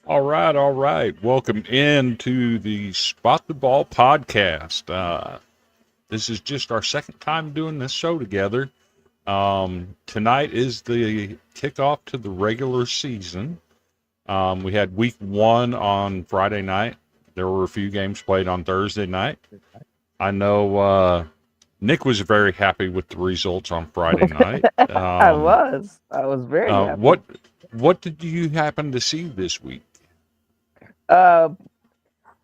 All right, all right. Welcome into the Spot the Ball podcast. This is just our second time doing this show together. Tonight is the kickoff to the regular season. We had week one on Friday night. There were a few games played on Thursday night. I know Nick was very happy with the results on Friday night. I was very Uh, happy. what what did you happen to see this week? Uh,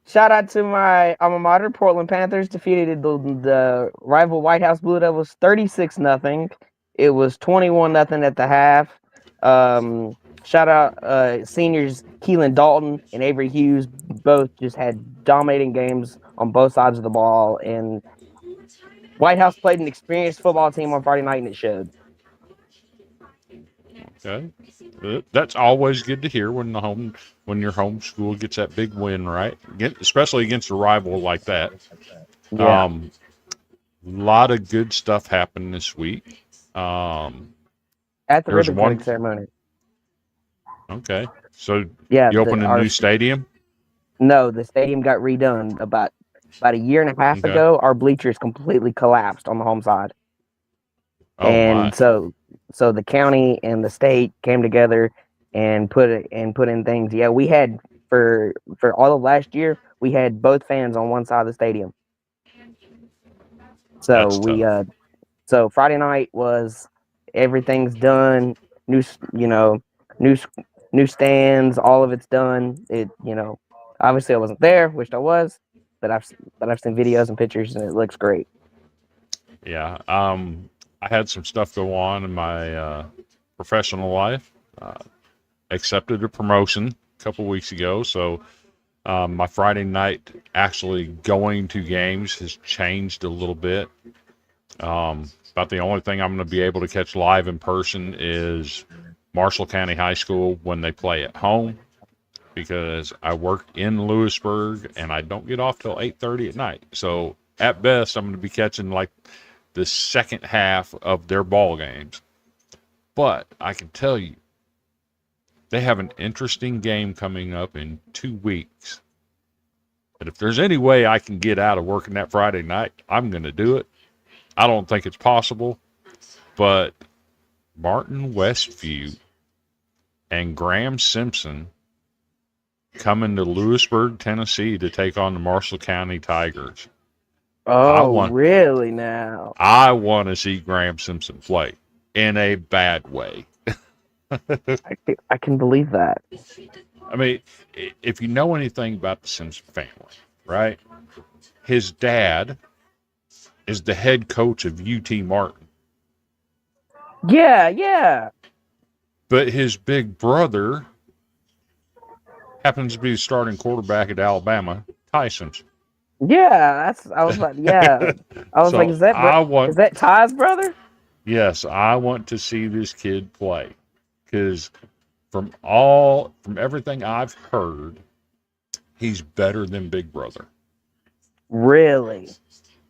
Shout out to my alma mater, Portland Panthers defeated the rival White House Blue Devils 36-0. It was 21-0 at the half. Shout out seniors Keelan Dalton and Avery Hughes, both just had dominating games on both sides of the ball. And White House played an experienced football team on Friday night, and it showed. Okay, that's always good to hear when your home school gets that big win, right? Especially against a rival like that. Yeah, A lot of good stuff happened this week. at the There's ribbon cutting one. ceremony. Okay, so Yeah, you opened a new stadium. the stadium got redone about a year and a half Okay. ago. Our bleachers completely collapsed on the home side. Oh my. And so the county and the state came together and put in things. Yeah, we had for all of last year, we had both fans on one side of the stadium. So That's we tough. so Friday night was everything's done. New new new stands, all of it's done. Obviously I wasn't there, wished I was, but I've seen videos and pictures and it looks great. Yeah. I had some stuff go on in my professional life. Accepted a promotion a couple weeks ago, so my Friday night actually going to games has changed a little bit. About the only thing I'm going to be able to catch live in person is Marshall County High School when they play at home, because I work in Lewisburg and I don't get off till 8:30 at night. So at best, I'm going to be catching like the second half of their ball games. But I can tell you, they have an interesting game coming up in 2 weeks. But if there's any way I can get out of working that Friday night, I'm going to do it. I don't think it's possible, but Martin Westview and Graham Simpson coming to Lewisburg, Tennessee to take on the Marshall County Tigers. Oh, really now? I want to see Graham Simpson play in a bad way. I can believe that. I mean, if you know anything about the Simpson family, right? His dad is the head coach of UT Martin. Yeah. But his big brother happens to be the starting quarterback at Alabama, Ty Simpson. Yeah, I was like, yeah. I was like, So is that Ty's brother? Yes, I want to see this kid play, because from everything I've heard, he's better than Big Brother. Really?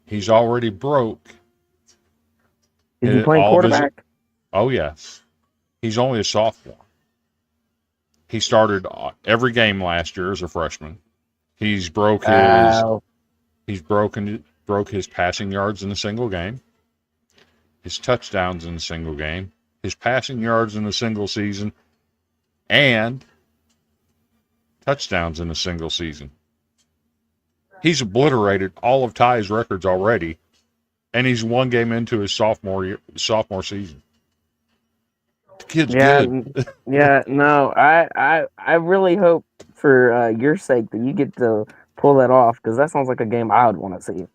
He's already broke. Is he playing quarterback? Oh, yes. He's only a sophomore. He started every game last year as a freshman. He's broke his passing yards in a single game, his touchdowns in a single game, his passing yards in a single season, and touchdowns in a single season. He's obliterated all of Ty's records already, and he's one game into his sophomore season. The kid's good. Yeah. No, I really hope for your sake that you get to pull that off, because that sounds like a game I would want to see.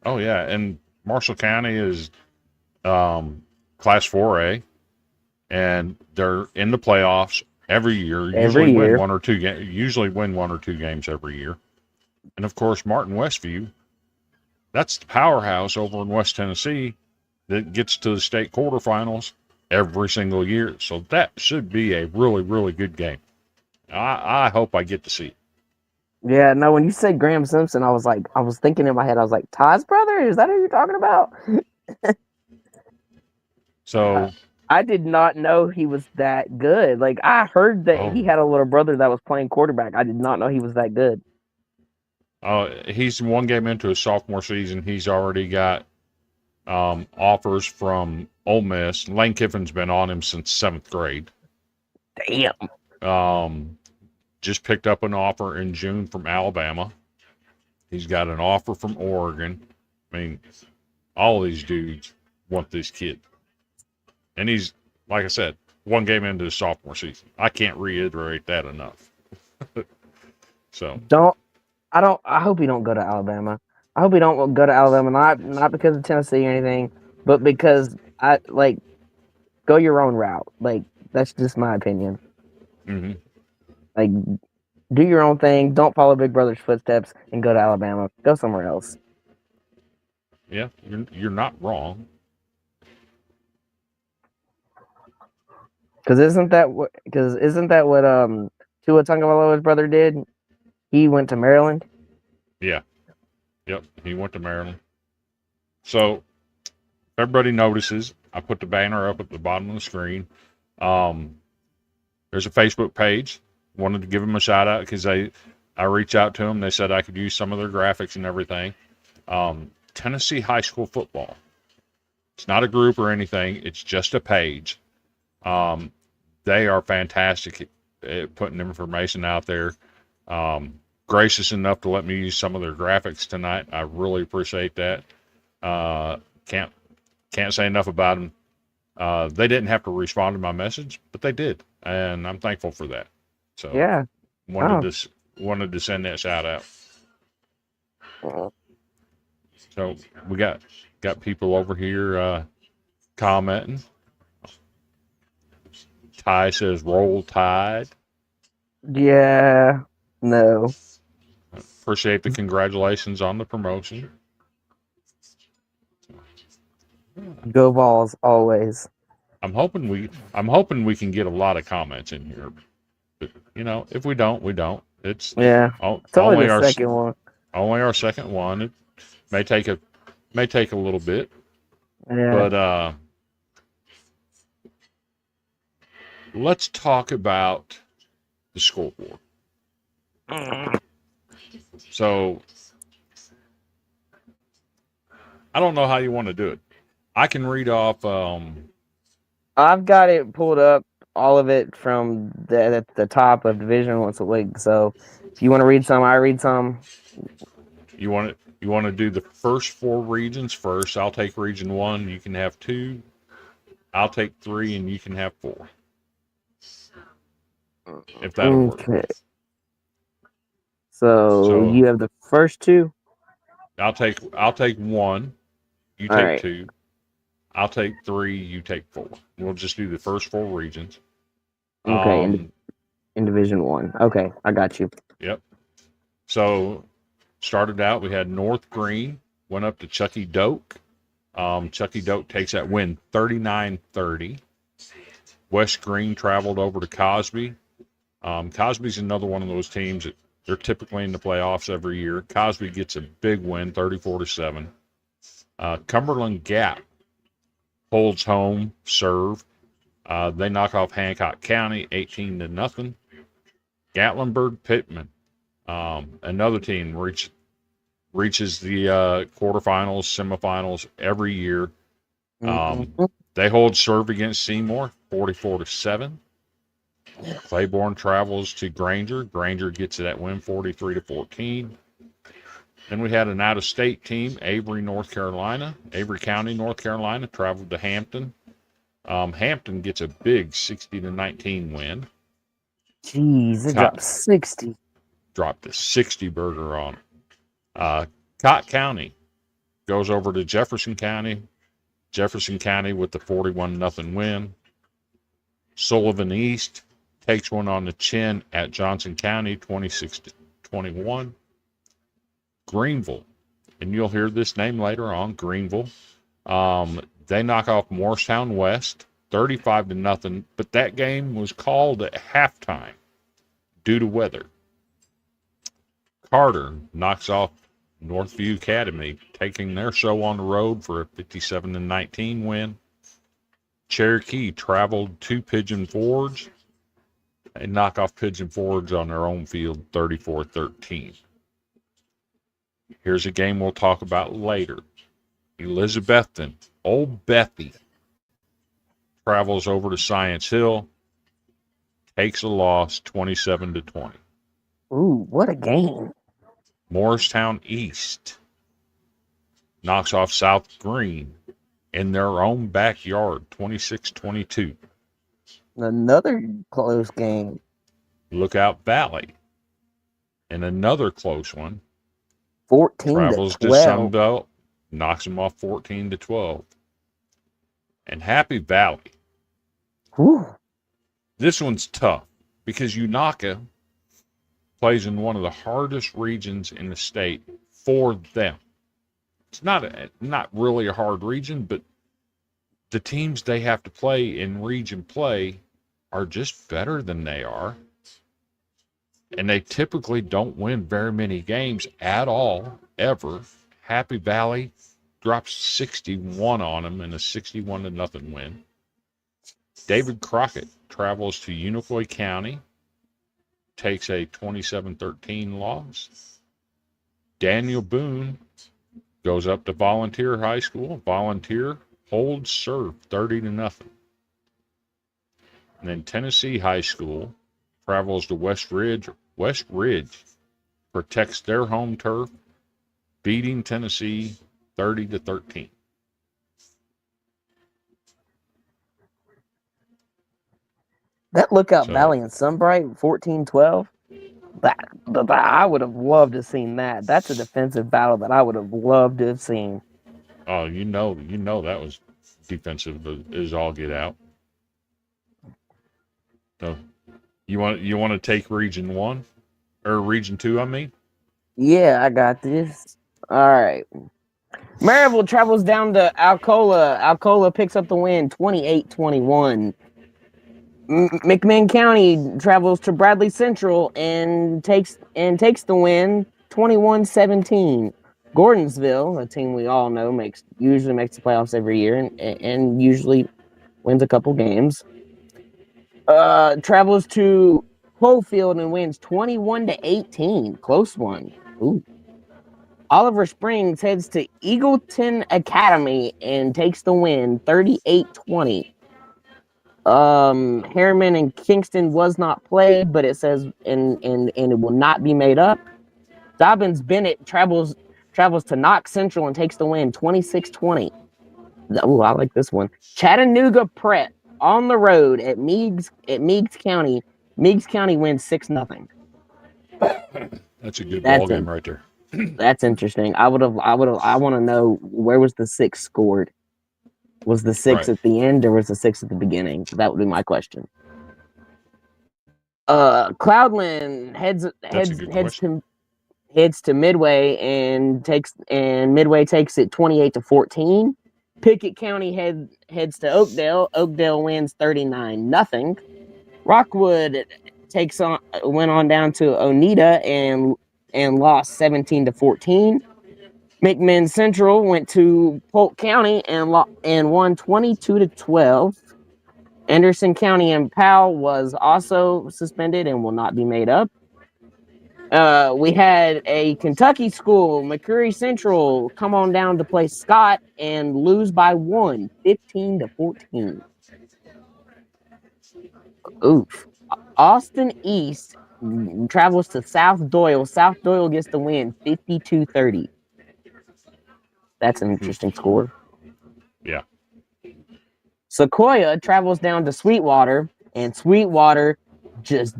Oh yeah, and Marshall County is Class 4A, and they're in the playoffs every year. Usually win one or two games every year. And of course, Martin Westview, that's the powerhouse over in West Tennessee. that gets to the state quarterfinals every single year. So that should be a really, really good game. I hope I get to see it. Yeah, no, when you said Graham Simpson, I was thinking in my head, I was like, Todd's brother? Is that who you're talking about? So, I did not know he was that good. Like, I heard that oh, he had a little brother that was playing quarterback. I did not know he was that good. he's one game into his sophomore season. He's already got offers from Ole Miss. Lane Kiffin's been on him since 7th grade. Damn. Just picked up an offer in June from Alabama. He's got an offer from Oregon. I mean, all these dudes want this kid. And he's, like I said, one game into his sophomore season. I can't reiterate that enough. So I hope he don't go to Alabama. I hope he don't go to Alabama, not because of Tennessee or anything, but because go your own route. Like, that's just my opinion. mm-hmm. Like, do your own thing. Don't follow Big Brother's footsteps and go to Alabama. Go somewhere else. Yeah, you're not wrong. Because isn't that what Tua Tagovailoa's brother did? He went to Maryland. Yeah. Yep. He went to Maryland. So everybody notices. I put the banner up at the bottom of the screen. There's a Facebook page. Wanted to give them a shout out because I reached out to them. They said I could use some of their graphics and everything. Tennessee High School Football. It's not a group or anything. It's just a page. They are fantastic at putting information out there. Gracious enough to let me use some of their graphics tonight. I really appreciate that. Can't say enough about them. They didn't have to respond to my message, but they did, and I'm thankful for that. So Yeah. wanted to send that shout out. So we got people over here commenting. Ty says roll tide. Yeah. No. Appreciate the congratulations on the promotion. Go Vols always. I'm hoping we can get a lot of comments in here. But, if we don't, we don't. It's Yeah. It's only the second one. Only our second one. It may take a little bit. Yeah. But let's talk about the scoreboard. So I don't know how you want to do it. I can read off. I've got it pulled up, all of it from the top of Division One. So if you want to read some, I read some. You want to do the first 4 regions first. I'll take Region 1. You can have 2. I'll take 3, and you can have 4. If that'll work. Okay. So you have the first 2. I'll take 1. You take right. 2. I'll take 3. You take 4. We'll just do the first 4 regions. Okay. In Division 1. Okay, I got you. Yep. So started out, we had North Green went up to Chucky Doak. Chucky Doak takes that win 39-30. West Green traveled over to Cosby. Cosby's another one of those teams that they're typically in the playoffs every year. Cosby gets a big win, 34-7. Cumberland Gap holds home serve. They knock off Hancock County 18-0. Gatlinburg Pittman, another team, reaches the quarterfinals, semifinals every year. They hold serve against Seymour 44-7. Claiborne travels to Granger. Granger gets that win 43-14. Then we had an out-of-state team, Avery, North Carolina. Avery County, North Carolina, traveled to Hampton. Hampton gets a big 60-19 win. Jeez, it dropped 60. Dropped a 60 burger on it. Cott County goes over to Jefferson County. Jefferson County with the 41-0 win. Sullivan East takes one on the chin at Johnson County, 26-21. Greenville, and you'll hear this name later on, Greenville. They knock off Morristown West 35-0, but that game was called at halftime due to weather. Carter knocks off Northview Academy, taking their show on the road for a 57-19 win. Cherokee traveled to Pigeon Forge and knock off Pigeon Forge on their own field 34-13. Here's a game we'll talk about later. Elizabethton, Old Bethy, travels over to Science Hill, takes a loss 27-20. Ooh, what a game. Morristown East knocks off South Green in their own backyard 26-22. Another close game. Lookout Valley, and another close one, 14 travels to to 12. Sunbelt, knocks them off 14-12. And Happy Valley, Whew. this one's tough because Unaka plays in one of the hardest regions in the state for them. It's not really a hard region, but the teams they have to play in region play are just better than they are. And they typically don't win very many games at all, ever. Happy Valley drops 61 on them in a 61-0 win. David Crockett travels to Unicoi County, takes a 27-13 loss. Daniel Boone goes up to Volunteer High School. Volunteer holds serve 30-0. And then Tennessee High School travels to West Ridge. West Ridge protects their home turf, beating Tennessee 30-13. That Lookout Valley and Sunbright 14-12. That I would have loved to have seen that. That's a defensive battle that I would have loved to have seen. Oh, you know that was defensive as all get out. So you want to take Region 1 or Region 2, I mean? Yeah, I got this. All right. Maryville travels down to Alcola. Alcola picks up the win 28-21. McMinn County travels to Bradley Central and takes the win 21-17. Gordonsville, a team we all know usually makes the playoffs every year and usually wins a couple games, travels to Holyfield and wins 21-18. Close one. Ooh. Oliver Springs heads to Eagleton Academy and takes the win 38-20. Harriman and Kingston was not played, but it says and it will not be made up. Dobbins Bennett travels to Knox Central and takes the win 26-20. Oh, I like this one. Chattanooga Prep on the road at Meigs County. Meigs County wins 6-0. That's a good ball game right there. That's interesting. I want to know, where was the 6 scored? Was the 6 at the end or was the 6 at the beginning? That would be my question. Cloudland heads to Midway and Midway takes it 28-14. Pickett County heads to Oakdale. Oakdale wins 39-0. Rockwood went on down to Oneida and lost 17-14. McMinn Central went to Polk County and won 22-12. Anderson County and Powell was also suspended and will not be made up. We had a Kentucky school, McCreary Central, come on down to play Scott and lose by 1, 15-14. Oof. Austin East travels to South Doyle. South Doyle gets the win 52-30. That's an interesting score. Yeah. Sequoia travels down to Sweetwater, and Sweetwater just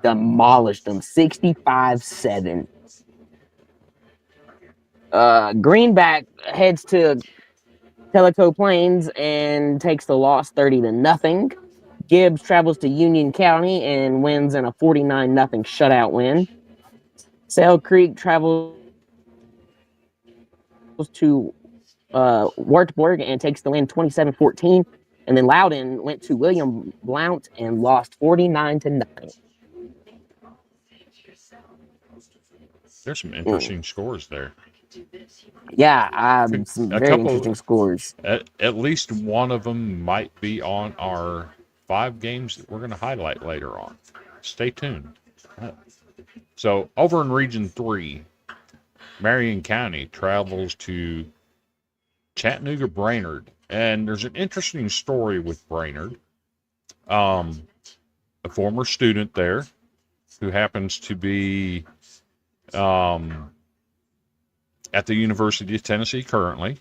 demolished them 65-7. Greenback heads to Tellico Plains and takes the loss 30-0. Gibbs travels to Union County and wins in a 49-0 shutout win. Sail Creek travels to Wartburg and takes the win 27-14. And then Loudon went to William Blount and lost 49-0. There's some interesting scores there. Yeah, some A very couple- interesting scores. At least one of them might be on our 5 games that we're going to highlight later on. Stay tuned. So over in Region 3, Marion County travels to Chattanooga Brainerd. And there's an interesting story with Brainerd. A former student there who happens to be at the University of Tennessee currently.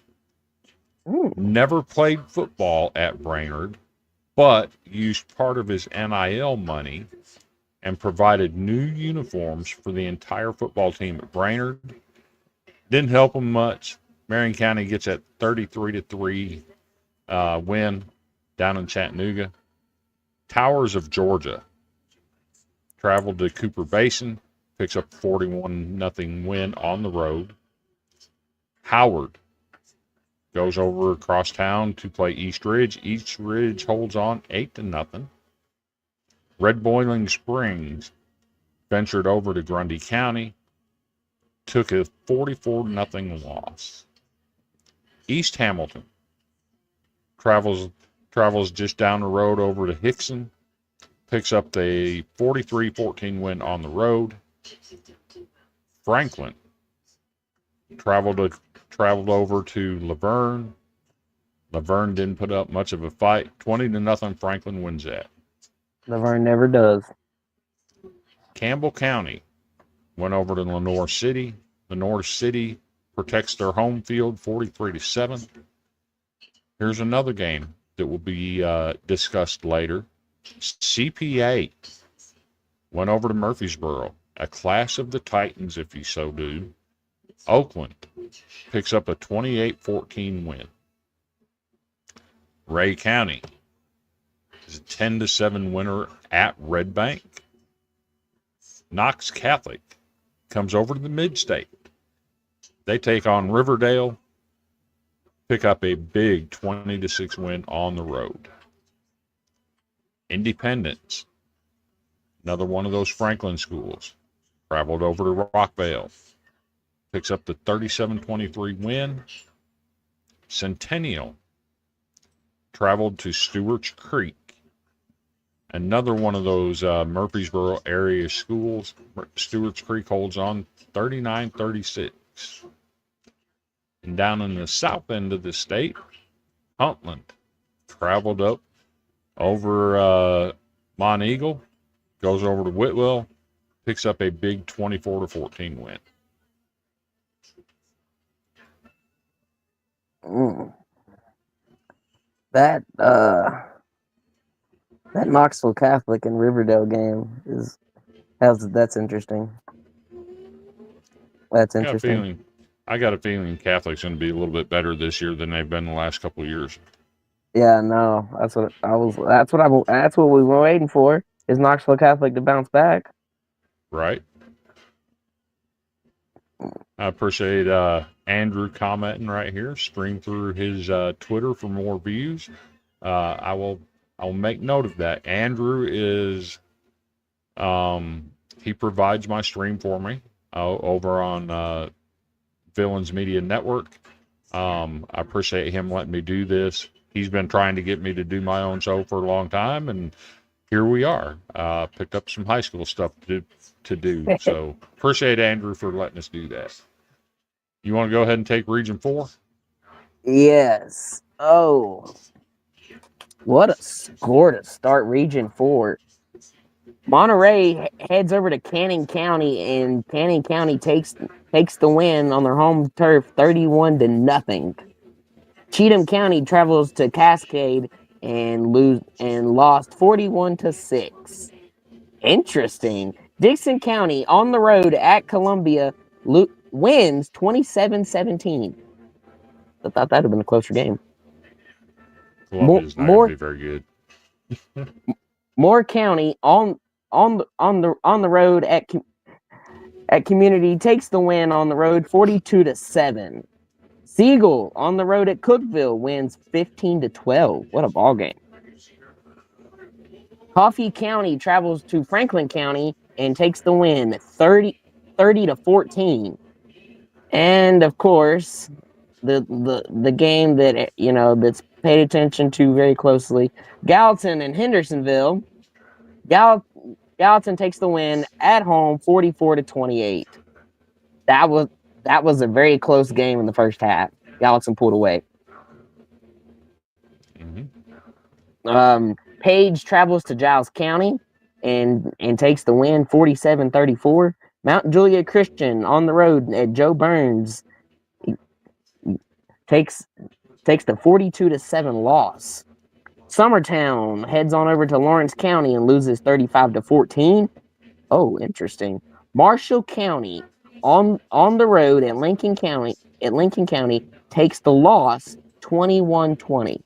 Never played football at Brainerd, but used part of his NIL money and provided new uniforms for the entire football team at Brainerd. Didn't help him much. Marion County gets that 33-3 win down in Chattanooga. Towers of Georgia traveled to Cooper Basin, picks up a 41-0 win on the road. Howard goes over across town to play East Ridge. East Ridge holds on 8-0. Red Boiling Springs ventured over to Grundy County, took a 44-0 loss. East Hamilton travels just down the road over to Hickson, picks up the 43-14 win on the road. Franklin traveled over to Laverne. Laverne didn't put up much of a fight. 20-0 Franklin wins that. Laverne never does. Campbell County went over to Lenoir City. Lenoir City protects their home field 43-7. Here's another game that will be discussed later. CPA went over to Murfreesboro, a class of the Titans if you so do. Oakland picks up a 28-14 win. Ray County is a 10-7 winner at Red Bank. Knox Catholic comes over to the Mid-State. They take on Riverdale, pick up a big 20-6 win on the road. Independence, another one of those Franklin schools, traveled over to Rockvale, picks up the 37-23 win. Centennial traveled to Stewart's Creek, another one of those Murfreesboro area schools. Stewart's Creek holds on 39-36. And down in the south end of the state, Huntland traveled up over Mont Eagle, goes over to Whitwell, picks up a big 24-14 win. That Knoxville Catholic and Riverdale game that's interesting. That's interesting. I got a feeling Catholic's going to be a little bit better this year than they've been the last couple of years. Yeah, no, that's what we were waiting for, is Knoxville Catholic to bounce back. Right. I appreciate Andrew commenting right here. Stream through his Twitter for more views. I'll make note of that. Andrew is he provides my stream for me over on Villains Media Network. I appreciate him letting me do this. He's been trying to get me to do my own show for a long time, and here we are. Picked up some high school stuff to do. So appreciate Andrew for letting us do that. You want to go ahead and take Region 4? Yes. Oh, what a score to start Region 4. Monterey heads over to Canning County, and Canning County takes the win on their home turf 31-0. Cheatham County travels to Cascade and lost 41-6. Interesting. Dixon County on the road at Columbia wins 27-17. I thought that'd have been a closer game. Columbia's not going to be very good. Moore County on the road at Community takes the win on the road 42-7. Siegel on the road at Cookeville wins 15-12. What a ball game. Coffee County travels to Franklin County and takes the win 30-14. And of course, the game that that's paid attention to very closely, Gallatin and Hendersonville. Gallatin takes the win at home 44-28. That was a very close game in the first half. Gallatin pulled away. Mm-hmm. Page travels to Giles County and takes the win 47-34. Mount Juliet Christian on the road at Joe Burns takes the 42-7 loss. Summertown heads on over to Lawrence County and loses 35-14. Oh, interesting. Marshall County on the road at Lincoln County takes the loss 21-20.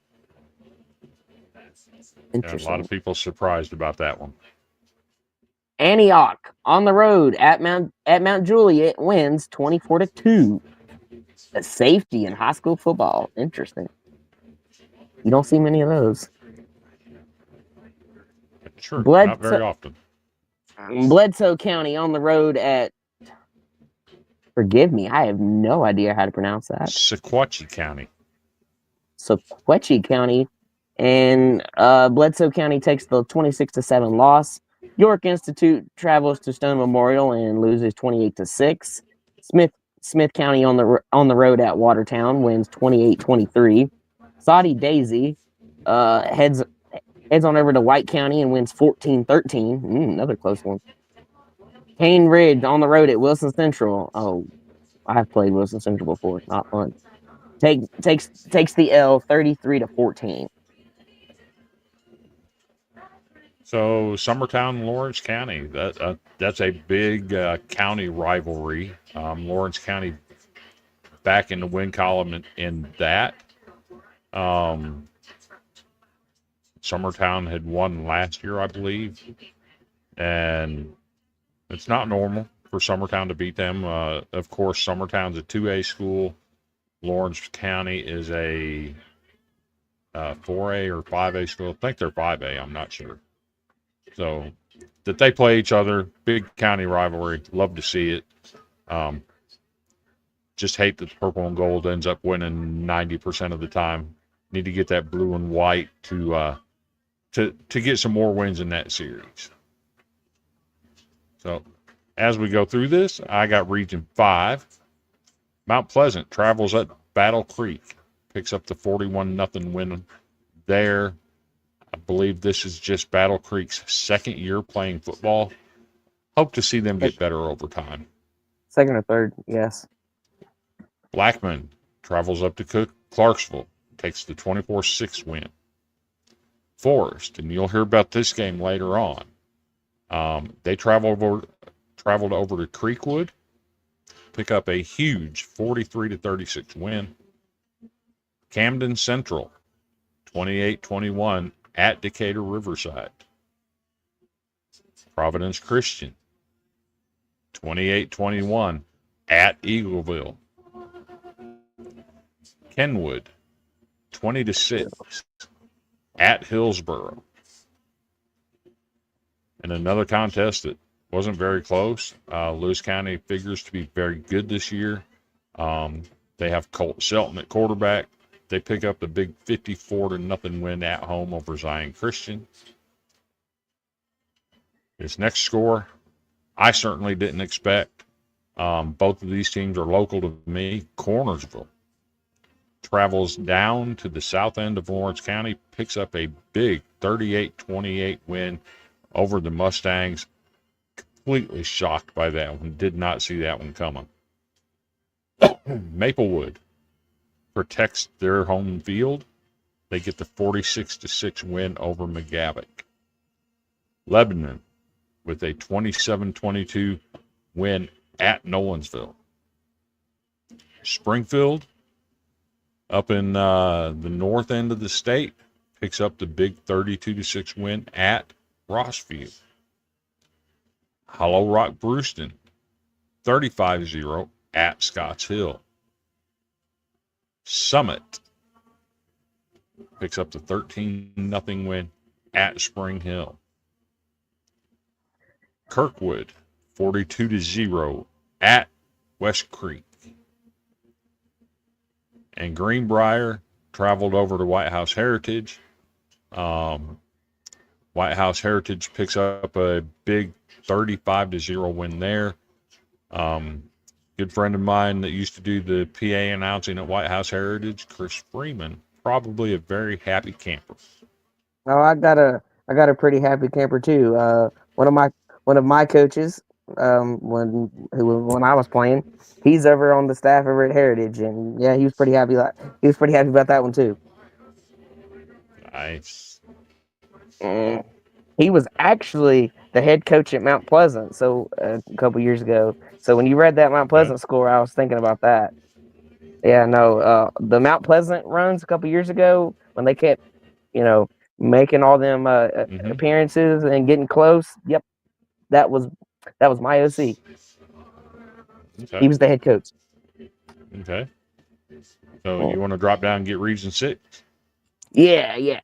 Interesting. A lot of people surprised about that one. Antioch on the road at Mount Juliet wins 24-2. A safety in high school football. Interesting. You don't see many of those. Sure, not very often. Bledsoe County on the road at, forgive me, I have no idea how to pronounce that. Sequatchie County. Sequatchie County. And Bledsoe County takes the 26-7 loss. York Institute travels to Stone Memorial and loses 28-6. Smith County on the road at Watertown wins 28-23. Soddy Daisy heads on over to White County and wins 14-13. Another close one. Cane Ridge on the road at Wilson Central. Oh, I've played Wilson Central before. Not fun. Takes the L 33-14. So Summertown, Lawrence County. That's a big county rivalry. Lawrence County back in the win column in that. Summertown had won last year, I believe, and it's not normal for Summertown to beat them. Of course, Summertown's a 2A school. Lawrence County is a 4A or 5A school. I think they're 5A. I'm not sure. So that they play each other, big county rivalry. Love to see it. Just hate that the purple and gold ends up winning 90% of the time. Need to get that blue and white to get some more wins in that series. So as we go through this, I got Region 5. Mount Pleasant travels at Battle Creek, picks up the 41-0 win there. I believe this is just Battle Creek's second year playing football. Hope to see them get better over time. Second or third, yes. Blackman travels up to Clarksville, takes the 24-6 win. Forest, and you'll hear about this game later on. They traveled over to Creekwood, pick up a huge 43-36 win. Camden Central, 28-21 at Decatur Riverside. Providence Christian, 28-21 at Eagleville. Kenwood, 20-6 at Hillsboro. And another contest that wasn't very close. Lewis County figures to be very good this year. They have Colt Shelton at quarterback. They pick up the big 54-0 win at home over Zion Christian. This next score, I certainly didn't expect. Both of these teams are local to me. Cornersville travels down to the south end of Lawrence County, picks up a big 38-28 win over the Mustangs. Completely shocked by that one. Did not see that one coming. Maplewood protects their home field. They get the 46-6 win over McGavock. Lebanon with a 27-22 win at Nolensville. Springfield, up in the north end of the state, picks up the big 32-6 win at Rossview. Hollow Rock Brewston, 35-0 at Scotts Hill. Summit picks up the 13-0 win at Spring Hill. Kirkwood 42-0 at West Creek. And Greenbrier traveled over to White House Heritage. White House Heritage picks up a big 35-0 win there. Good friend of mine that used to do the PA announcing at White House Heritage, Chris Freeman, probably a very happy camper. Oh, I got a pretty happy camper too. One of my coaches, when I was playing, he's over on the staff over at Heritage, and yeah, he was pretty happy. He was pretty happy about that one too. Nice. He was actually the head coach at Mount Pleasant, so a couple years ago. So when you read that Mount Pleasant score, I was thinking about that. Yeah, no, the Mount Pleasant runs a couple years ago when they kept, making all them appearances and getting close. Yep, that was my OC. Okay. He was the head coach. Okay. So you want to drop down and get Region 6? Yeah.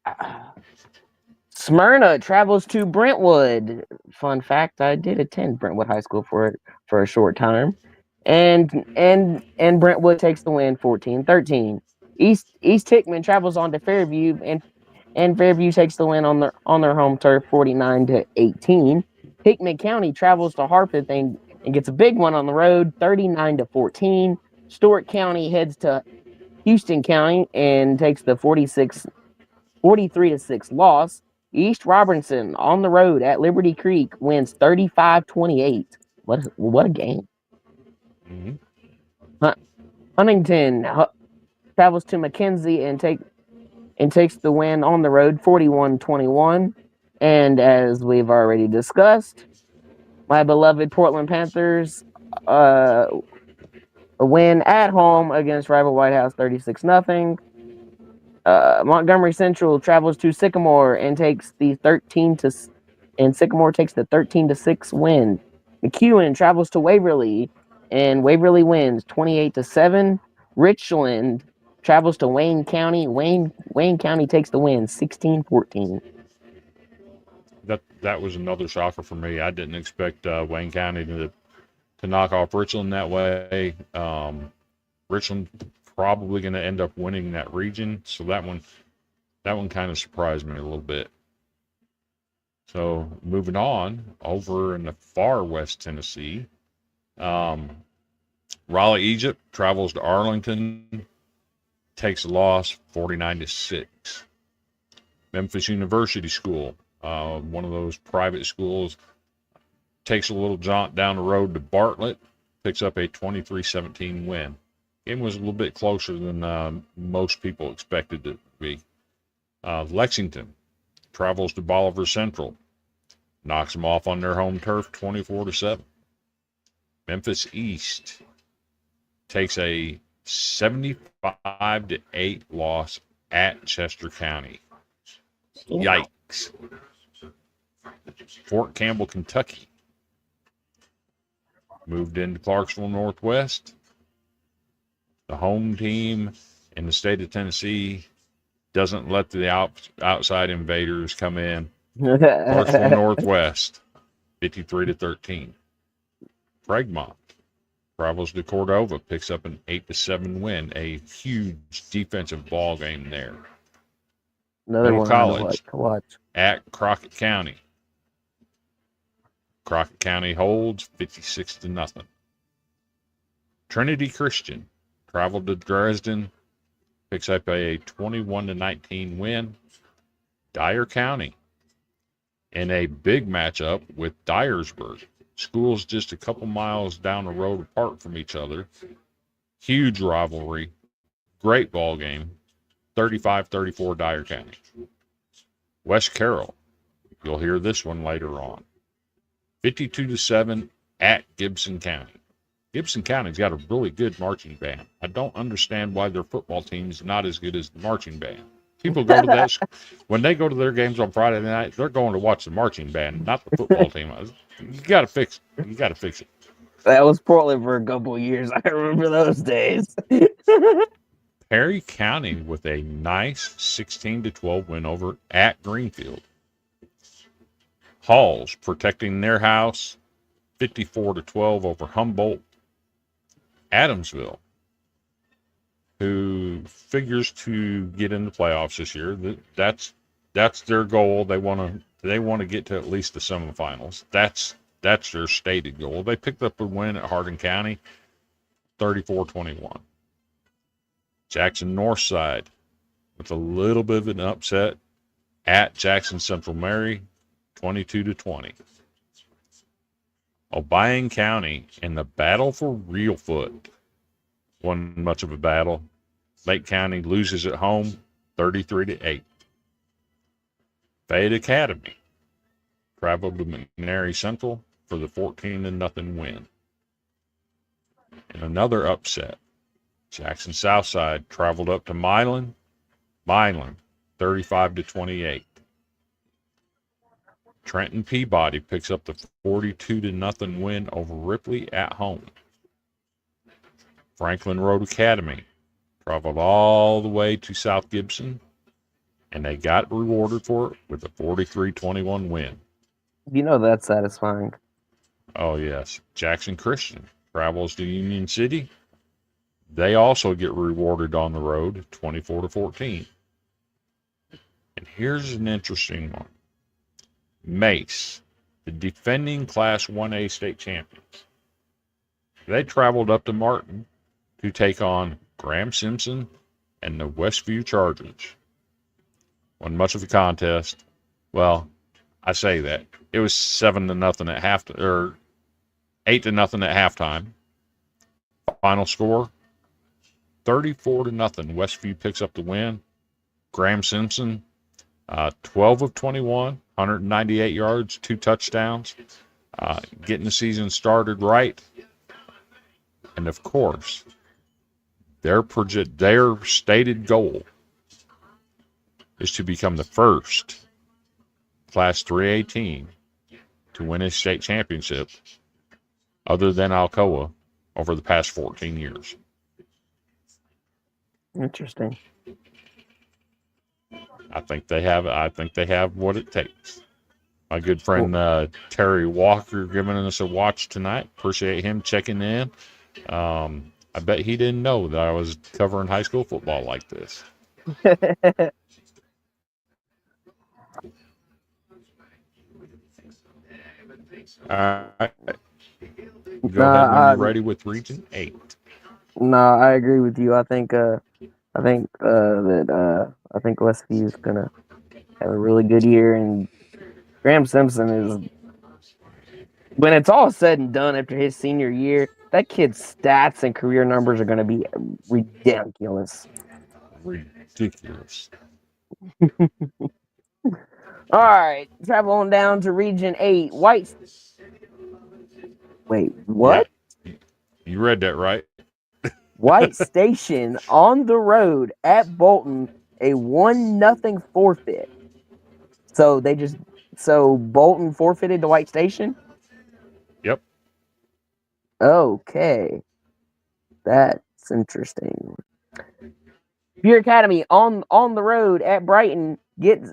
Smyrna travels to Brentwood. Fun fact: I did attend Brentwood High School for a short time, and Brentwood takes the win, 14-13. East Hickman travels on to Fairview, and Fairview takes the win on their home turf, 49-18. Hickman County travels to Harpeth and gets a big one on the road, 39-14. Stewart County heads to Houston County and takes the 43-6 loss. East Robertson on the road at Liberty Creek wins 35-28. What a game. Mm-hmm. Huntington travels to McKenzie and takes the win on the road, 41-21. And as we've already discussed, my beloved Portland Panthers a win at home against rival White House, 36-0. Montgomery Central travels to Sycamore and takes the 13-6 win. McEwen travels to Waverly and Waverly wins 28-7. Richland travels to Wayne County. Wayne County takes the win, 16-14. That was another shocker for me. I didn't expect Wayne County to knock off Richland that way. Richland probably going to end up winning that region, so that one kind of surprised me a little bit. So moving on over in the far west Tennessee, Raleigh Egypt travels to Arlington, takes a loss, 49-6. Memphis University School, one of those private schools, takes a little jaunt down the road to Bartlett, picks up a 23-17 win. Game was a little bit closer than most people expected it to be. Lexington travels to Bolivar Central, knocks them off on their home turf, 24-7. Memphis East takes a 75-8 loss at Chester County. Yikes. Fort Campbell, Kentucky moved into Clarksville Northwest. The home team in the state of Tennessee doesn't let the outside invaders come in. Clarksville Northwest, 53-13. Fremont travels to Cordova, picks up an 8-7 win. A huge defensive ball game there. Another Middle one College to watch. At Crockett County. Crockett County holds 56-0. Trinity Christian traveled to Dresden, picks up a 21-19 win. Dyer County in a big matchup with Dyersburg. Schools just a couple miles down the road apart from each other. Huge rivalry. Great ball game. 35-34 Dyer County. West Carroll. You'll hear this one later on. 52-7 at Gibson County. Gibson County's got a really good marching band. I don't understand why their football team's not as good as the marching band. People go to that when they go to their games on Friday night. They're going to watch the marching band, not the football team. You got to fix it. You got to fix it. That was Portland for a couple of years. I remember those days. Perry County with a nice 16-12 win over at Greenfield. Halls protecting their house 54-12 over Humboldt. Adamsville, who figures to get in the playoffs this year, that's their goal. They want to get to at least the semifinals. That's their stated goal. They picked up a win at Hardin County, 34-21. Jackson Northside with a little bit of an upset at Jackson Central Mary, 22-20. Obion County in the battle for Reelfoot. Wasn't much of a battle. Lake County loses at home, 33-8. Fayette Academy traveled to McNary Central for the 14-0 win. And another upset. Jackson Southside traveled up to Milan. Milan, 35-28. Trenton Peabody picks up the 42-0 win over Ripley at home. Franklin Road Academy traveled all the way to South Gibson, and they got rewarded for it with a 43-21 win. You know that's satisfying. Oh, yes. Jackson Christian travels to Union City. They also get rewarded on the road, 24-14. And here's an interesting one. Mace, the defending Class 1A state champions. They traveled up to Martin to take on Graham Simpson and the Westview Chargers. Wasn't much of a contest. Well, I say that. It was 7-0 at half, or 8-0 at halftime. Final score, 34-0. Westview picks up the win. Graham Simpson, 12 of 21, 198 yards, 2 touchdowns, getting the season started right. And of course, their stated goal is to become the first Class 3A team to win a state championship other than Alcoa over the past 14 years. Interesting. I think they have what it takes. My good friend Terry Walker giving us a watch tonight. Appreciate him checking in. I bet he didn't know that I was covering high school football like this. All right. Go ahead when you're ready with Region 8. No, I agree with you. I think Westview is gonna have a really good year, and Graham Simpson is, when it's all said and done after his senior year, that kid's stats and career numbers are gonna be ridiculous. Ridiculous. All right, travel on down to Region 8. Wait, what? Yeah. You read that right. White Station on the road at Bolton, a 1-0 forfeit. So Bolton forfeited to White Station? Yep. Okay. That's interesting. Beer Academy on the road at Brighton gets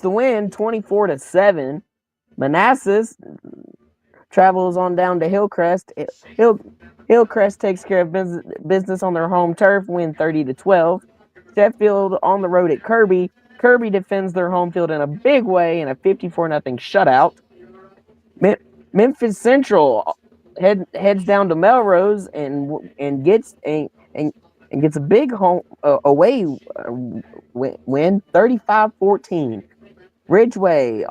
the win, 24-7. Manassas travels on down to Hillcrest. Hillcrest takes care of business on their home turf, win 30-12. Sheffield on the road at Kirby. Kirby defends their home field in a big way in a 54-0 shutout. Memphis Central heads down to Melrose and gets a big home away win, 35-14. Ridgeway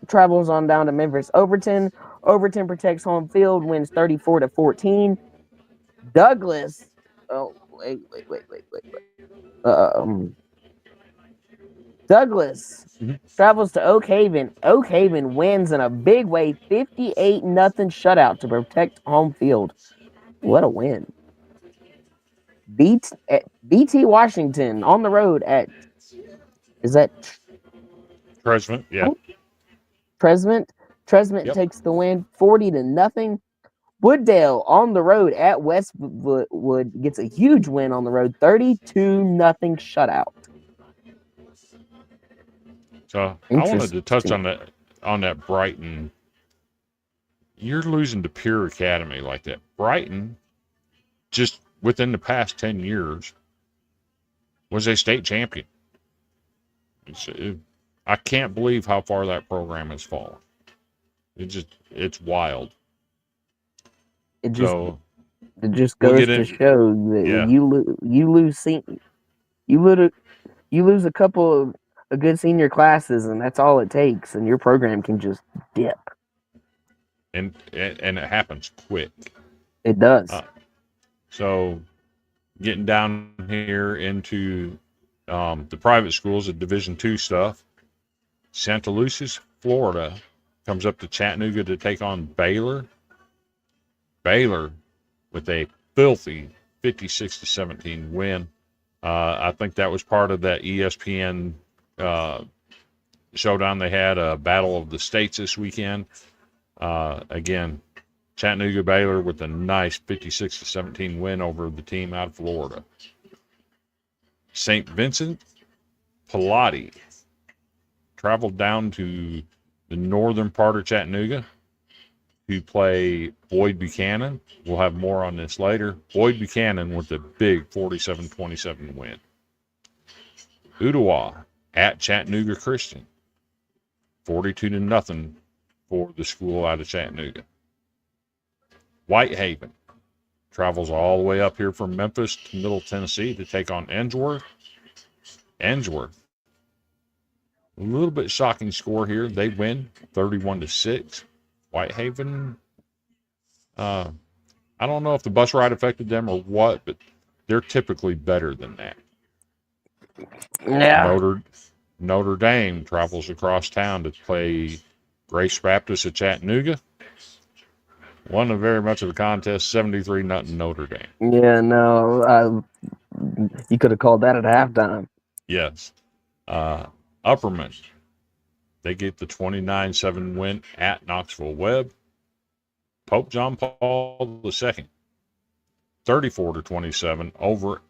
travels on down to Memphis Overton. Overton protects home field, wins 34-14. Douglas, Douglas travels to Oak Haven. Oak Haven wins in a big way, 58-0 shutout to protect home field. What a win. BT Washington on the road at, is that Tresvant? Yeah. Tresvant Yep. takes the win, 40-0. Wooddale on the road at Westwood gets a huge win on the road, 32-0 shutout. So I wanted to touch on that Brighton. You're losing to Pure Academy like that. Brighton, just within the past 10 years, was a state champion. I can't believe how far that program has fallen. It's wild. It just So it just we'll goes get to in. show that Yeah. when you lose a couple of good senior classes, and that's all it takes, and your program can just dip. And it happens quick. It does. So getting down here into the private schools, the Division II stuff. Santa Lucia, Florida, comes up to Chattanooga to take on Baylor. Baylor with a filthy 56-17 win. I think that was part of that ESPN showdown they had, a Battle of the States this weekend. Again, Chattanooga Baylor with a nice 56-17 win over the team out of Florida. St. Vincent Pallotti traveled down to the northern part of Chattanooga to play Boyd Buchanan. We'll have more on this later. Boyd Buchanan with a big 47-27 win. Ottawa at Chattanooga Christian, 42-0 for the school out of Chattanooga. Whitehaven travels all the way up here from Memphis to Middle Tennessee to take on Ainsworth. Ainsworth, a little bit shocking score here. They win 31-6. Whitehaven, I don't know if the bus ride affected them or what, but they're typically better than that. Yeah. Notre Dame travels across town to play Grace Baptist at Chattanooga. Won very much of a contest, 73-0 Notre Dame. Yeah, no, you could have called that at halftime. Yes. Upperman, they get the 29-7 win at Knoxville Webb. Pope John Paul II, 34-27 over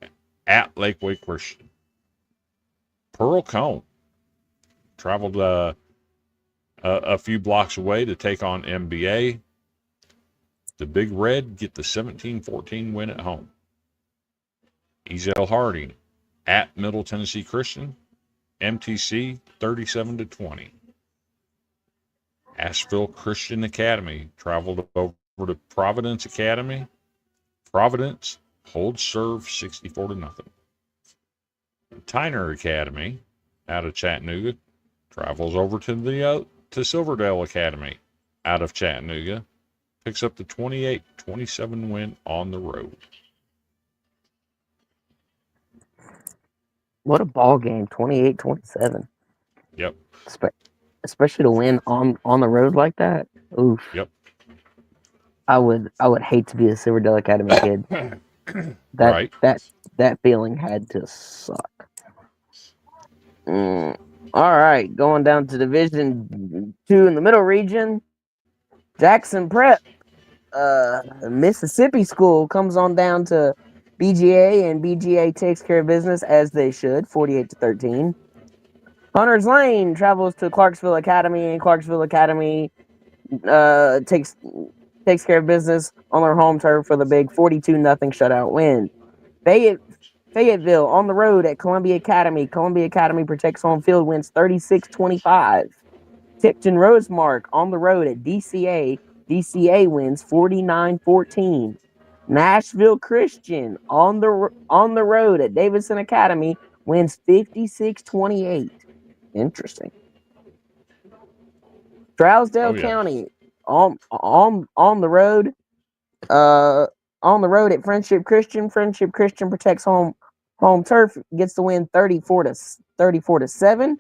at Lakeway Christian. Pearl Cone traveled a few blocks away to take on MBA. The Big Red get the 17-14 win at home. Ezel Harding at Middle Tennessee Christian, MTC 37-20. Asheville Christian Academy traveled over to Providence Academy. Providence holds serve 64-0. Tyner Academy out of Chattanooga travels over to Silverdale Academy out of Chattanooga. Picks up the 28-27 win on the road. What a ball game, 28-27. Yep. Especially to win on the road like that. Oof. Yep. I would hate to be a Silverdale Academy kid. That feeling had to suck. All right, going down to Division II in the Middle Region. Jackson Prep, Mississippi School comes on down to BGA, and BGA takes care of business as they should, 48-13. Hunters Lane travels to Clarksville Academy, and Clarksville Academy takes care of business on their home turf for the big 42-0 shutout win. Fayetteville on the road at Columbia Academy. Columbia Academy protects home field, wins 36-25. Tipton Rosemark on the road at DCA. DCA wins 49-14. Nashville Christian on the road at Davidson Academy wins 56-28. Interesting. Trousdale County on the road. On the road at Friendship Christian. Friendship Christian protects home turf, gets the win 34-7.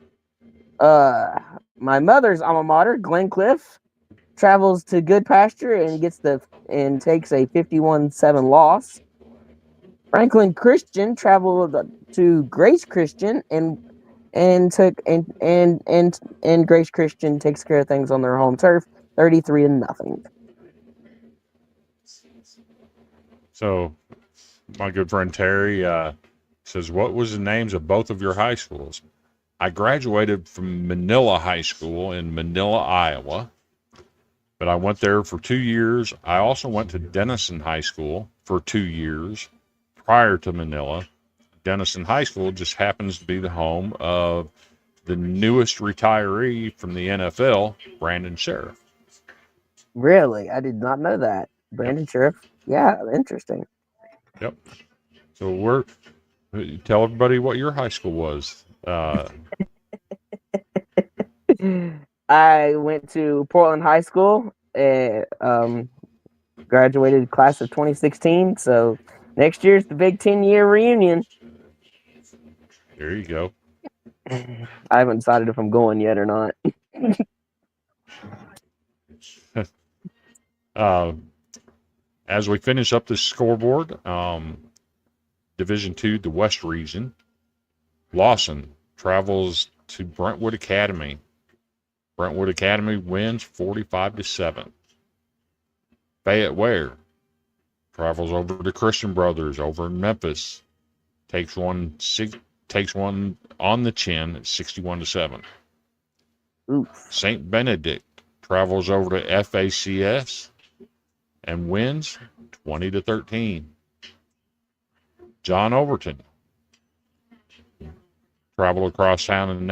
My mother's alma mater, Glencliff, travels to Good Pasture and takes a 51-7 loss. Franklin Christian traveled to Grace Christian and Grace Christian takes care of things on their home turf, 33-0. So my good friend Terry says, "What was the names of both of your high schools?" I graduated from Manila High School in Manila, Iowa, but I went there for 2 years. I also went to Denison High School for 2 years prior to Manila. Denison High School just happens to be the home of the newest retiree from the NFL, Brandon Sheriff. Really? I did not know that. Yep. Brandon Sheriff? Yeah, interesting. Yep. So tell everybody what your high school was. I went to Portland High School and graduated class of 2016. So next year's the big 10-year reunion. There you go. I haven't decided if I'm going yet or not. As we finish up this scoreboard, Division II, the West Region, Lawson travels to Brentwood Academy. Brentwood Academy wins 45-7. Fayette Ware travels over to Christian Brothers over in Memphis. Takes one on the chin at 61-7. Oof. St. Benedict travels over to FACS and wins 20-13. John Overton traveled across town in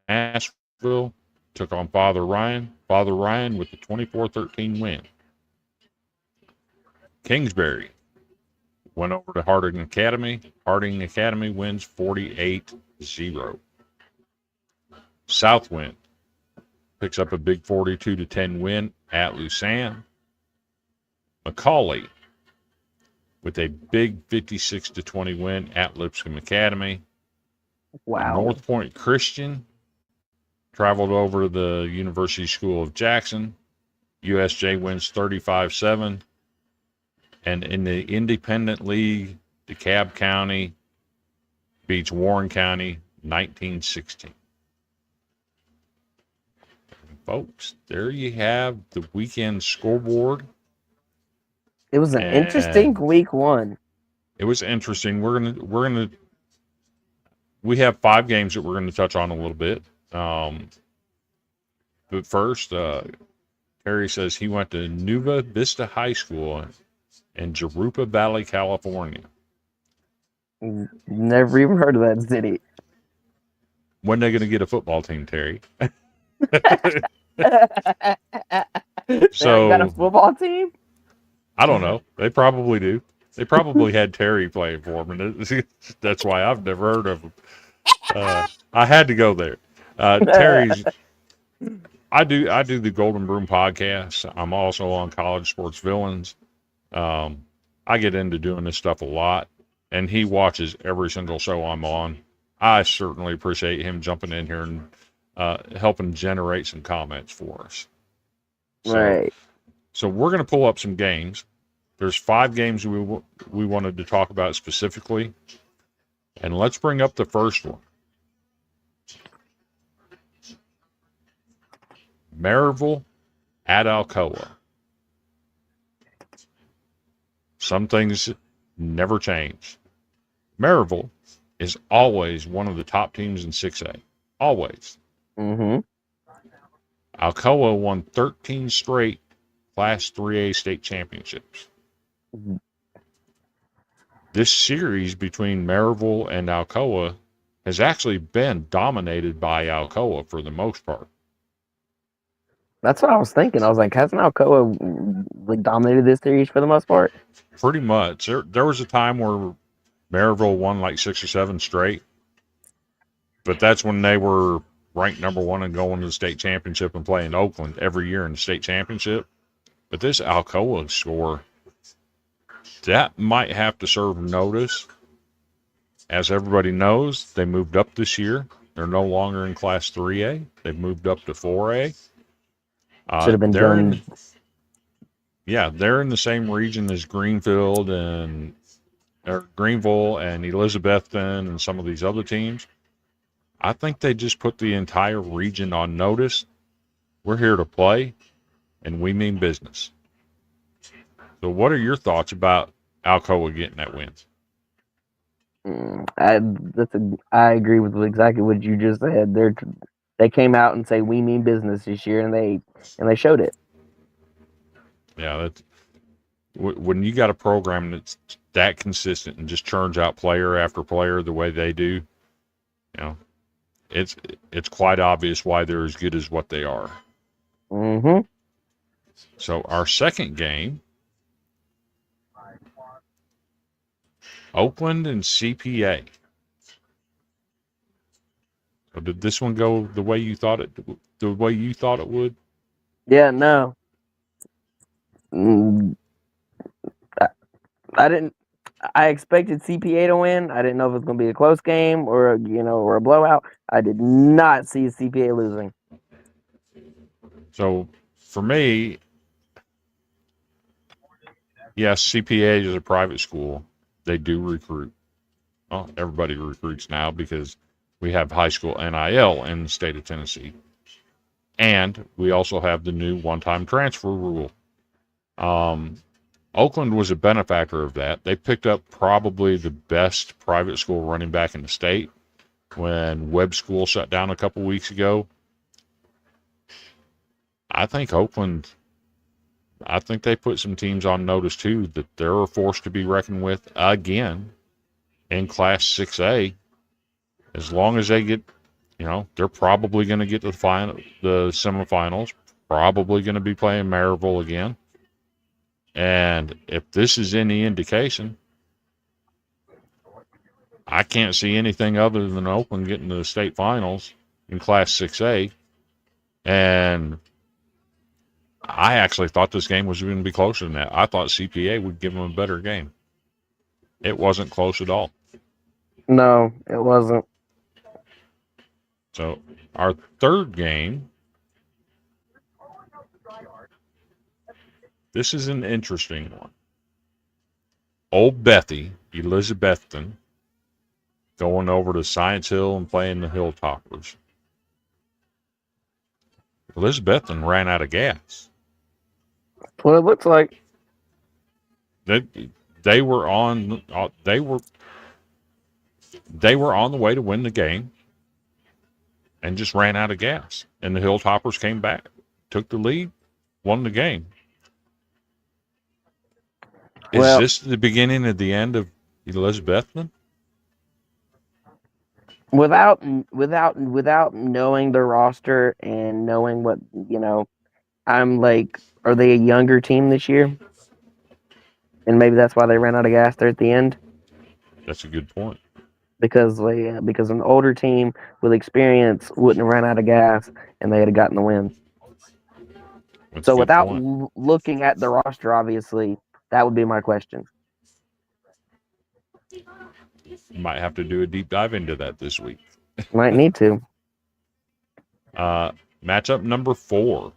Nashville, took on Father Ryan. Father Ryan with the 24-13 win. Kingsbury went over to Harding Academy. Harding Academy wins 48-0. Southwind picks up a big 42-10 win at Lucerne. McCauley with a big 56-20 win at Lipscomb Academy. Wow. North Point Christian traveled over to the University School of Jackson. USJ wins 35-7. And in the Independent League, DeKalb County beats Warren County 19-16. Folks, there you have the weekend scoreboard. It was an interesting week one. It was interesting. We have 5 games that we're gonna touch on a little bit. But first, Terry says he went to Nueva Vista High School in Jurupa Valley, California. Never even heard of that city. When they gonna get a football team, Terry? So got a football team? I don't know. They probably do. They probably had Terry playing for them, and that's why I've never heard of him. I had to go there. Terry's. I do the Golden Broom podcast. I'm also on College Sports Villains. I get into doing this stuff a lot, and he watches every single show I'm on. I certainly appreciate him jumping in here and helping generate some comments for us. Right. So we're going to pull up some games. There's 5 games we wanted to talk about specifically, and let's bring up the first one. Maryville at Alcoa. Some things never change. Maryville is always one of the top teams in 6A. Always. Mm-hmm. Alcoa won 13 straight Class 3A state championships. Mm-hmm. This series between Maryville and Alcoa has actually been dominated by Alcoa for the most part. That's what I was thinking. I was like, hasn't Alcoa like dominated this series for the most part? Pretty much. There was a time where Maryville won like 6 or 7 straight, but that's when they were ranked number 1 and going to the state championship and playing Oakland every year in the state championship. But this Alcoa score, that might have to serve notice. As everybody knows, they moved up this year. They're no longer in Class 3A. They've moved up to 4A. Should have been done. They're in the same region as Greenville and Elizabethton and some of these other teams. I think they just put the entire region on notice. We're here to play, and we mean business. So what are your thoughts about Alcoa getting that win. I agree with exactly what you just said. They came out and say we mean business this year, and they showed it. Yeah, that's when you got a program that's that consistent and just churns out player after player the way they do. You know, it's quite obvious why they're as good as what they are. Mm-hmm. So our second game, Oakland and CPA. So did this one go the way you thought it? The way you thought it would? Yeah, no. Mm, I didn't. I expected CPA to win. I didn't know if it was going to be a close game or or a blowout. I did not see CPA losing. So for me, yes, CPA is a private school. They do recruit. Well, everybody recruits now because we have high school NIL in the state of Tennessee. And we also have the new one-time transfer rule. Oakland was a benefactor of that. They picked up probably the best private school running back in the state when Webb School shut down a couple weeks ago. I think they put some teams on notice too that they're a force to be reckoned with again in Class 6A. As long as they get, they're probably going to get to the semifinals, probably going to be playing Maryville again. And if this is any indication, I can't see anything other than Oakland getting to the state finals in Class 6A. And I actually thought this game was going to be closer than that. I thought CPA would give them a better game. It wasn't close at all. No, it wasn't. So our third game, this is an interesting one. Old Bethy, Elizabethton, going over to Science Hill and playing the Hilltoppers. Elizabethton ran out of gas. That's what it looks like. They were on the way to win the game and just ran out of gas. And the Hilltoppers came back, took the lead, won the game. Is this the beginning of the end of Elizabethton? Without knowing the roster and knowing what I'm like, are they a younger team this year? And maybe that's why they ran out of gas there at the end. That's a good point. Because an older team with experience wouldn't have ran out of gas and they had gotten the win. So without looking at the roster, obviously, that would be my question. You might have to do a deep dive into that this week. Might need to. Matchup number 4.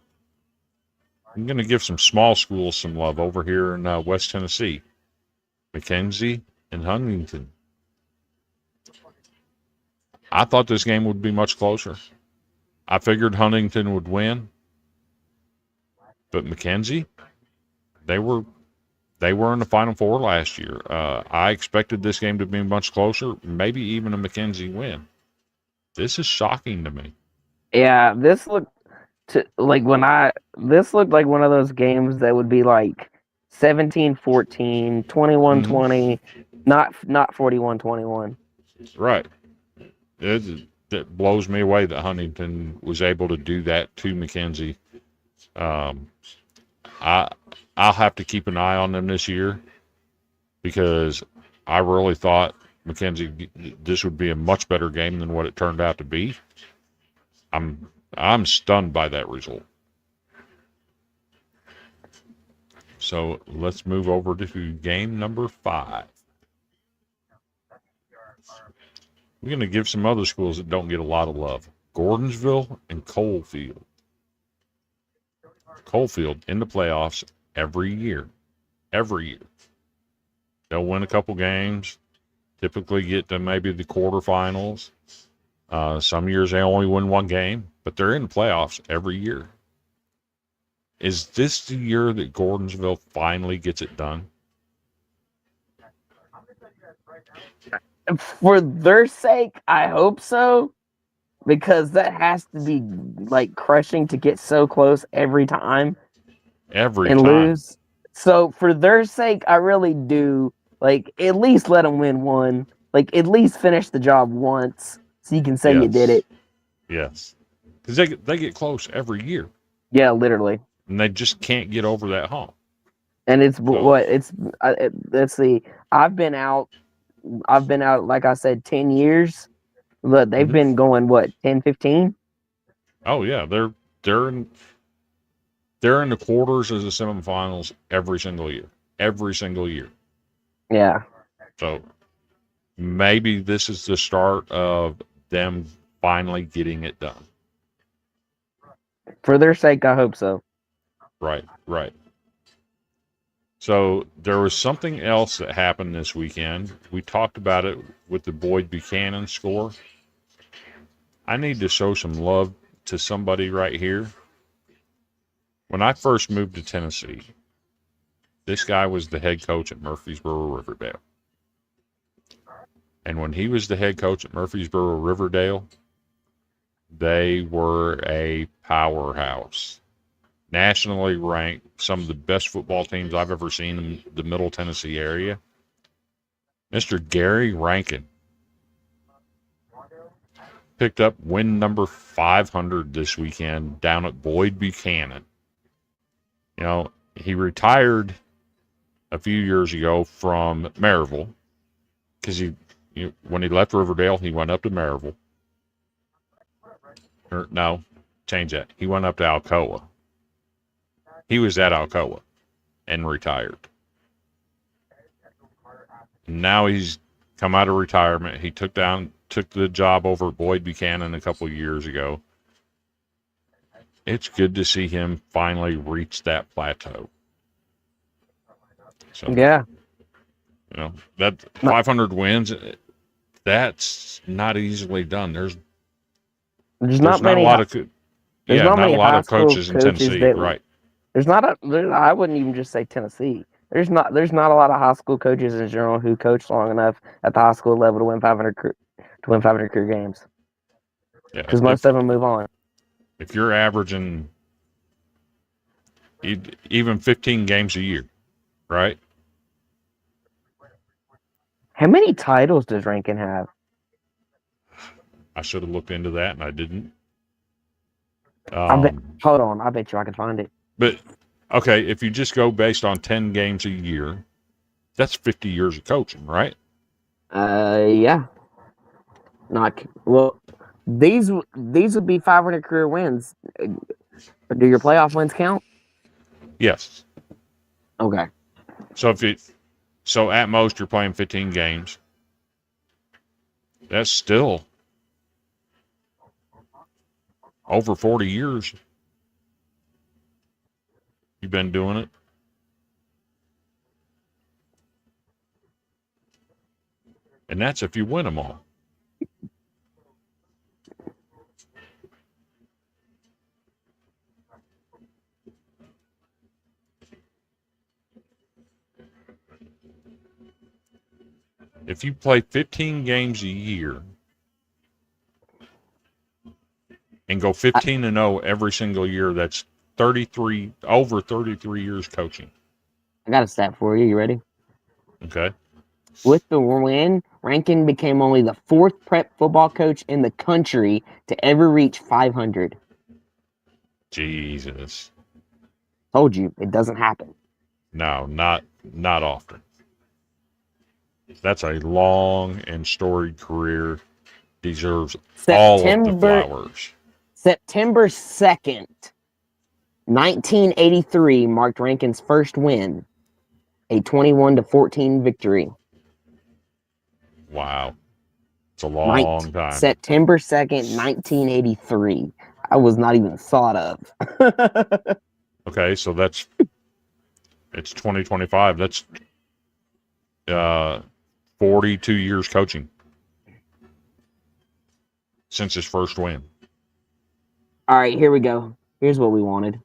I'm going to give some small schools some love over here in West Tennessee. McKenzie and Huntington. I thought this game would be much closer. I figured Huntington would win. But McKenzie, they were in the Final Four last year. I expected this game to be much closer, maybe even a McKenzie win. This is shocking to me. Yeah, this looked like one of those games that would be like 17-14, 21-20, not 41-21. Right. That blows me away that Huntington was able to do that to McKenzie. I'll have to keep an eye on them this year because I really thought McKenzie, this would be a much better game than what it turned out to be. I'm stunned by that result. So let's move over to game number 5. We're going to give some other schools that don't get a lot of love. Gordonsville and Coalfield. Coalfield in the playoffs every year. Every year. They'll win a couple games, typically get to maybe the quarterfinals. Some years they only win one game, but they're in the playoffs every year. Is this the year that Gordonsville finally gets it done? For their sake, I hope so, because that has to be like crushing to get so close every time Every and time. lose. So for their sake, I really do like at least let them win one. Like at least finish the job once, so you can say you did Yes. it. Yes. Because they get close every year, Yeah, literally. and they just can't get over that hump. And it's So, what it's. Let's see. I've been out. I've been out. Like I said, 10 years. But they've mhm. been going what 10, 15? Oh yeah, they're in they're in the quarters of the semifinals every single year. Every single year. Yeah. So maybe this is the start of them finally getting it done. For their sake, I hope so. Right, right. So there was something else that happened this weekend. We talked about it with the Boyd Buchanan score. I need to show some love to somebody right here. When I first moved to Tennessee, this guy was the head coach at Murfreesboro Riverdale. And when he was the head coach at Murfreesboro Riverdale, they were a powerhouse. Nationally ranked, some of the best football teams I've ever seen in the Middle Tennessee area. Mr. Gary Rankin picked up win number 500 this weekend down at Boyd Buchanan. You know, he retired a few years ago from Maryville because when he left Riverdale, he went up to Maryville. Or no, change that. He went up to Alcoa. He was at Alcoa and retired. Now he's come out of retirement. He took the job over at Boyd Buchanan a couple of years ago. It's good to see him finally reach that plateau. So Yeah. you know that 500 wins, that's not easily done. There's There's not not a many. lot of There's yeah, not not a many lot high of school coaches in coaches Tennessee, that. right? There's not a. I wouldn't even just say Tennessee. There's not a lot of high school coaches in general who coach long enough at the high school level to win 500 career games. Yeah, Because most of them move on. if you're averaging even 15 games a year, right? How many titles does Rankin have? I should have looked into that and I didn't. Hold on. I bet you I can find it. But okay, if you just go based on 10 games a year, that's 50 years of coaching, right? Yeah. Not well. These would be 500 career wins. Do your playoff wins count? Yes. Okay. So at most you're playing 15 games. That's still over 40 years you've been doing it. And that's if you win them all. If you play 15 games a year and go 15-0 every single year, that's over 33 years coaching. I got a stat for you. You ready? Okay. With the win, Rankin became only the fourth prep football coach in the country to ever reach 500. Jesus. Told you, it doesn't happen. No, not often. That's a long and storied career. Deserves all of the flowers. September 2nd, 1983 marked Rankin's first win, a 21-14 victory. Wow. It's a long time. September 2nd, 1983. I was not even thought of. Okay, so it's 2025. That's 42 years coaching since his first win. All right, here we go. Here's what we wanted.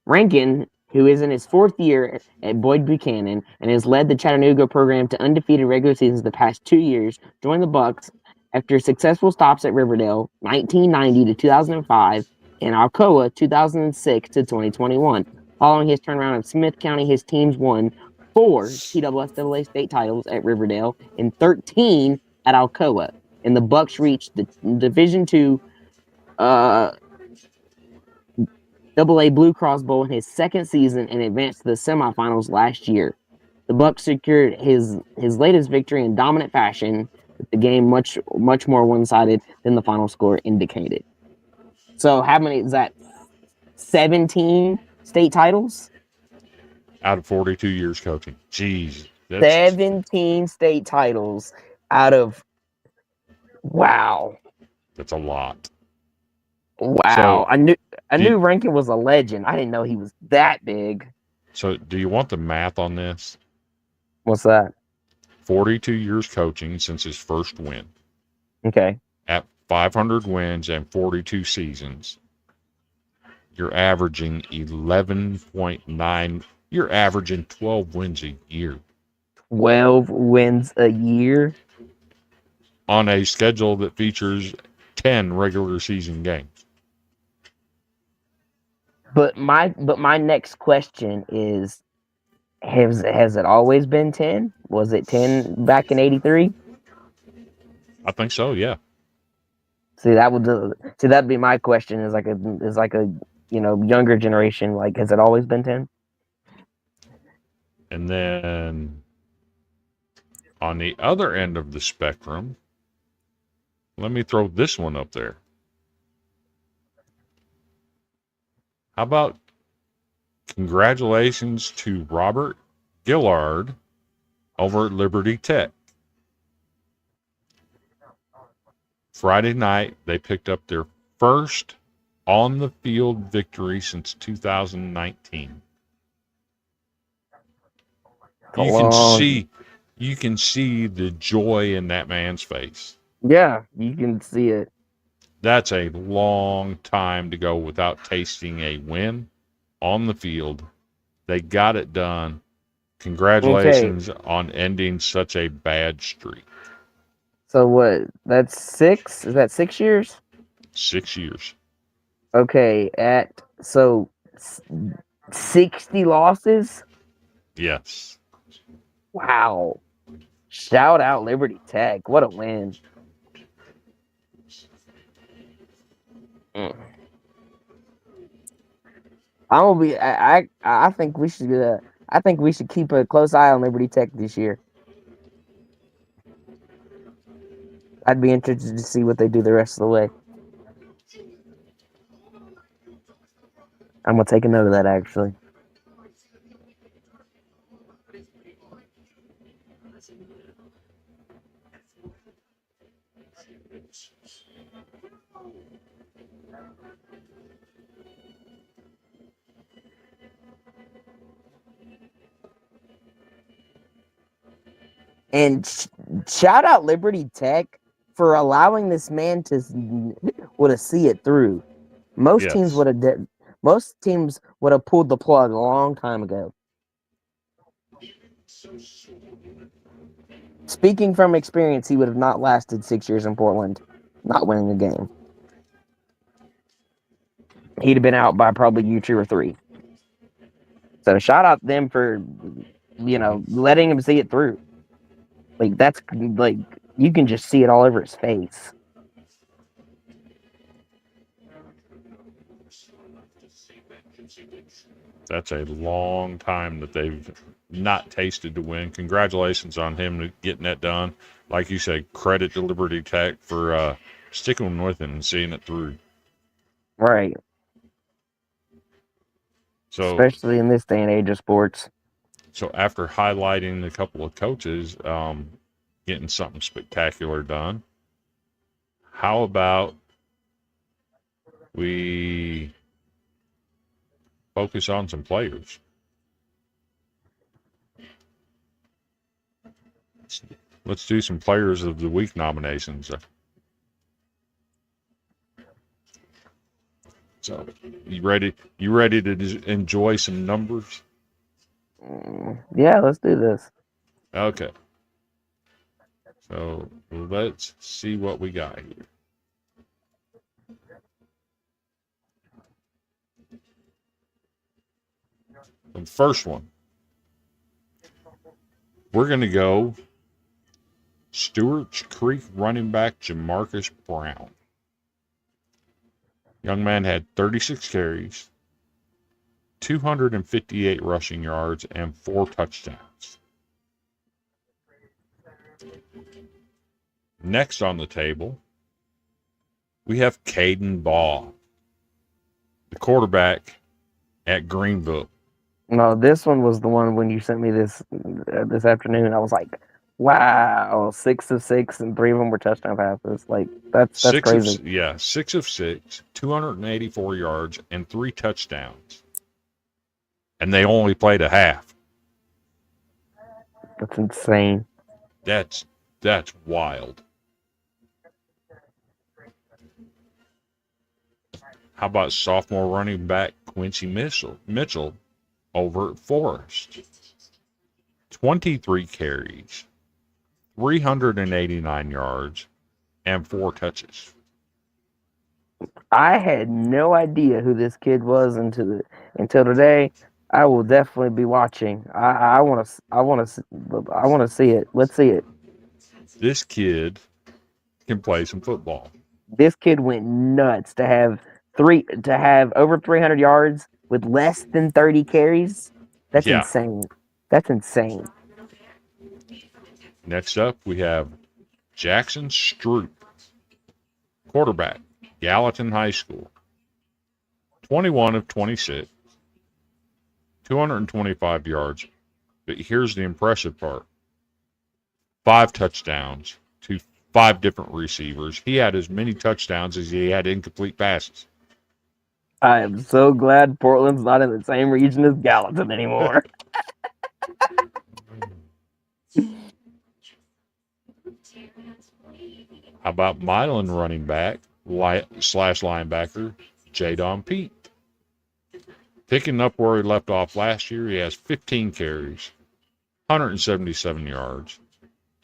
Rankin, who is in his fourth year at Boyd Buchanan and has led the Chattanooga program to undefeated regular seasons the past 2 years, joined the Bucks after successful stops at Riverdale 1990 to 2005 and Alcoa 2006 to 2021. Following his turnaround at Smith County, his teams won 4 TSSAA state titles at Riverdale and 13 at Alcoa. And the Bucks reached the Division II AA Blue Cross Bowl in his second season and advanced to the semifinals last year. The Bucks secured his latest victory in dominant fashion, with the game much more one-sided than the final score indicated. So how many is that? 17 state titles? Out of 42 years coaching. Jeez. 17 state titles out of wow. That's a lot. Wow. So, I knew Rankin was a legend. I didn't know he was that big. So do you want the math on this? What's that? 42 years coaching since his first win. Okay. At 500 wins and 42 seasons, you're averaging 11.9. You're averaging 12 wins a year. 12 wins a year? On a schedule that features 10 regular season games. But my next question is, has it always been 10? Was it 10 back in 83? I think so, yeah. See, that'd be my question, is like a younger generation, like, has it always been 10? And then on the other end of the spectrum, let me throw this one up there. How about congratulations to Robert Gillard over at Liberty Tech. Friday night, they picked up their first on-the-field victory since 2019. You can see the joy in that man's face. Yeah, you can see it. That's a long time to go without tasting a win on the field. They got it done. Congratulations on ending such a bad streak. So what? That's 6? Is that 6 years? 6 years. Okay, 60 losses? Yes. Wow. Shout out Liberty Tech. What a win. I think we should keep a close eye on Liberty Tech this year. I'd be interested to see what they do the rest of the way. I'm gonna take a note of that, actually. And shout out Liberty Tech for allowing this man to see it through. Most teams would have pulled the plug a long time ago. Speaking from experience, he would have not lasted 6 years in Portland, not winning a game. He'd have been out by probably year 2 or 3. So shout out them for, letting him see it through. Like, that's like, you can just see it all over his face. That's a long time that they've not tasted to win. Congratulations on him getting that done. Like you said, credit to Liberty Tech for sticking with it and seeing it through. Right. So, especially in this day and age of sports. So after highlighting a couple of coaches getting something spectacular done, how about we focus on some players? Let's do some Players of the Week nominations. So, you ready? You ready to enjoy some numbers? Yeah, let's do this. Okay. So let's see what we got here. The first one, we're going to go Stewart's Creek running back Jamarcus Brown. Young man had 36 carries, 258 rushing yards, and 4 touchdowns. Next on the table, we have Caden Ball, the quarterback at Greenville. No, this one was the one when you sent me this this afternoon. I was like, wow, 6 of 6, and 3 of them were touchdown passes. Like that's crazy. 6 of 6, 284 yards, and 3 touchdowns. And they only played a half. That's insane. That's wild. How about sophomore running back Quincy Mitchell over at Forest? 23 carries, 389 yards, and 4 touches. I had no idea who this kid was until today. I will definitely be watching. I want to see it. Let's see it. This kid can play some football. This kid went nuts to have over 300 yards with less than 30 carries. That's insane. That's insane. Next up, we have Jackson Stroop, quarterback, Gallatin High School. 21 of 26, 225 yards. But here's the impressive part. 5 touchdowns to 5 different receivers. He had as many touchdowns as he had incomplete passes. I am so glad Portland's not in the same region as Gallatin anymore. How about Milan running back slash linebacker Jadon Pete? Picking up where he left off last year, he has 15 carries, 177 yards,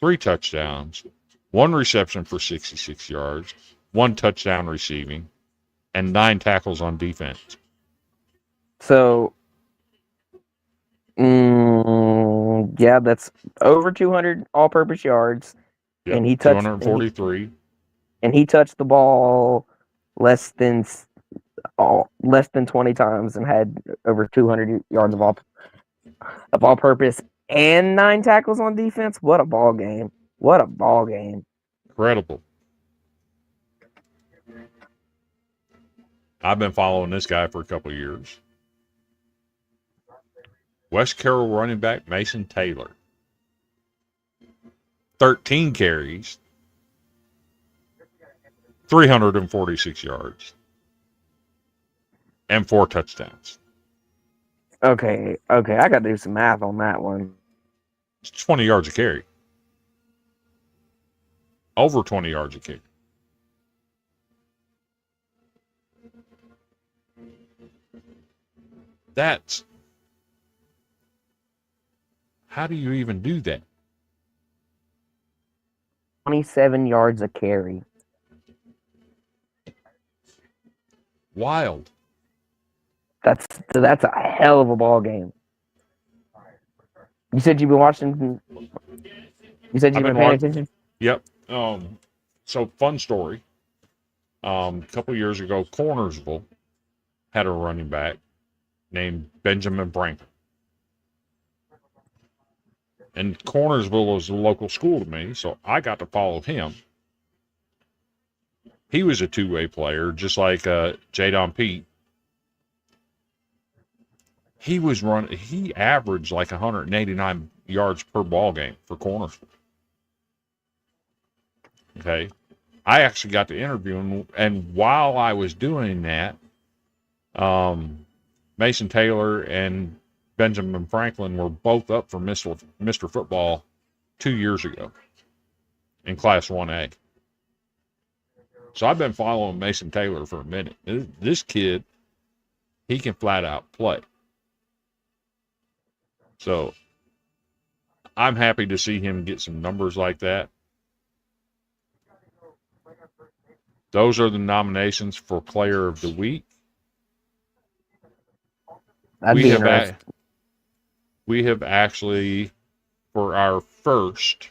3 touchdowns, 1 reception for 66 yards, 1 touchdown receiving, and 9 tackles on defense. So, yeah, that's over 200 all-purpose yards. Yep, and he touched 243. And he touched the ball less than 20 times and had over 200 yards of all-purpose and 9 tackles on defense. What a ball game! What a ball game! Incredible. I've been following this guy for a couple of years. West Carroll running back Mason Taylor. 13 carries, 346 yards, and 4 touchdowns. Okay, I got to do some math on that one. It's 20 yards a carry. Over 20 yards a carry. That's... How do you even do that? 27 yards a carry. Wild. That's a hell of a ball game. You said you've been watching. You said you've been paying attention. Yep. So fun story. A couple years ago, Cornersville had a running back named Benjamin Franklin. And Cornersville was a local school to me, so I got to follow him. He was a two-way player, just like Jadon Pete. He averaged like 189 yards per ball game for Cornersville. Okay. I actually got to interview him, and while I was doing that, Mason Taylor and Benjamin Franklin were both up for Mr. Football 2 years ago in Class 1A. So I've been following Mason Taylor for a minute. This kid, he can flat out play. So I'm happy to see him get some numbers like that. Those are the nominations for Player of the Week. That'd be interesting. We have actually, for our first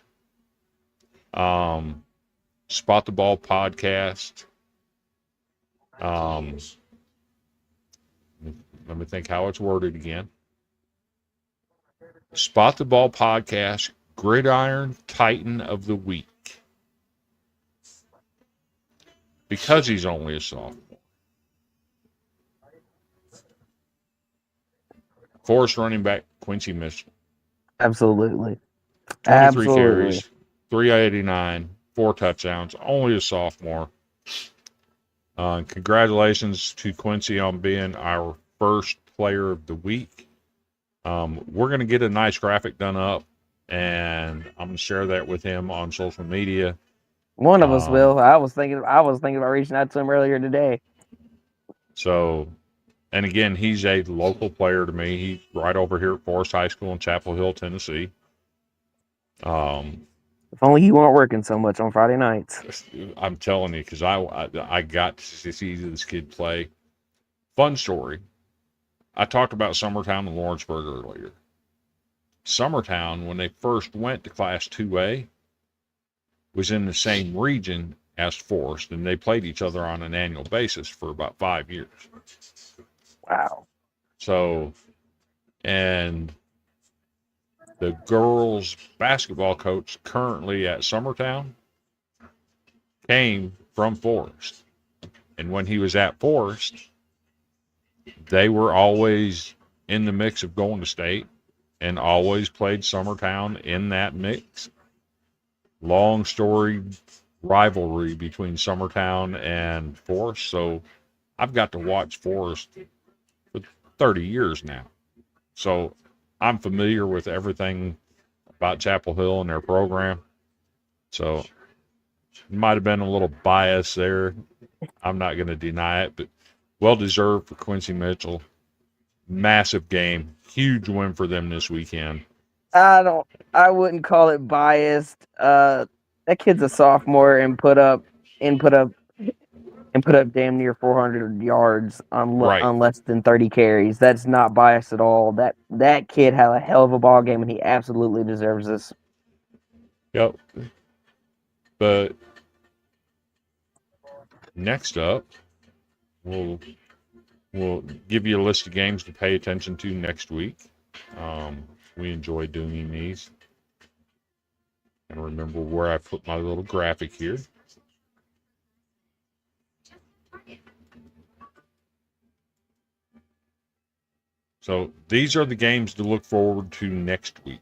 Spot the Ball podcast, let me think how it's worded again. Spot the Ball podcast, Gridiron Titan of the Week. Because he's only a sophomore. Forest running back Quincy Mitchell. Absolutely. 23 carries, 389, 4 touchdowns, only a sophomore. Congratulations to Quincy on being our first Player of the Week. We're going to get a nice graphic done up, and I'm going to share that with him on social media. One of us will. I was thinking about reaching out to him earlier today. So, and again, he's a local player to me. He's right over here at Forest High School in Chapel Hill, Tennessee. If only you weren't working so much on Friday nights. I'm telling you, because I got to see this kid play. Fun story. I talked about Summertown and Lawrenceburg earlier. Summertown, when they first went to Class 2A, was in the same region as Forest, and they played each other on an annual basis for about 5 years. Wow. So, and the girls' basketball coach currently at Summertown came from Forest. And when he was at Forest, they were always in the mix of going to state and always played Summertown in that mix. Long story rivalry between Summertown and Forest. So I've got to watch Forest for 30 years now. So I'm familiar with everything about Chapel Hill and their program. So might have been a little bias there. I'm not going to deny it, but well deserved for Quincy Mitchell. Massive game. Huge win for them this weekend. I wouldn't call it biased. That kid's a sophomore and put up damn near 400 yards on less than 30 carries. That's not biased at all. That kid had a hell of a ball game, and he absolutely deserves this. Yep. But next up, we'll give you a list of games to pay attention to next week. We enjoy doing these. And remember where I put my little graphic here. So these are the games to look forward to next week.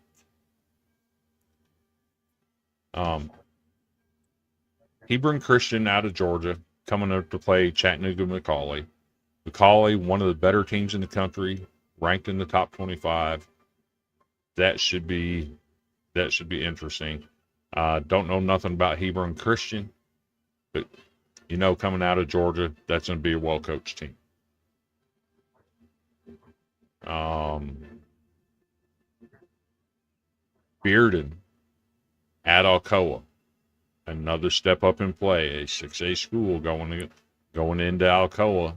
Hebron Christian out of Georgia coming up to play Chattanooga McCallie. McCallie, one of the better teams in the country, ranked in the top 25. That should be interesting. Don't know nothing about Hebron Christian, but coming out of Georgia, that's going to be a well-coached team. Bearden at Alcoa, another step up in play. A 6A school going into Alcoa.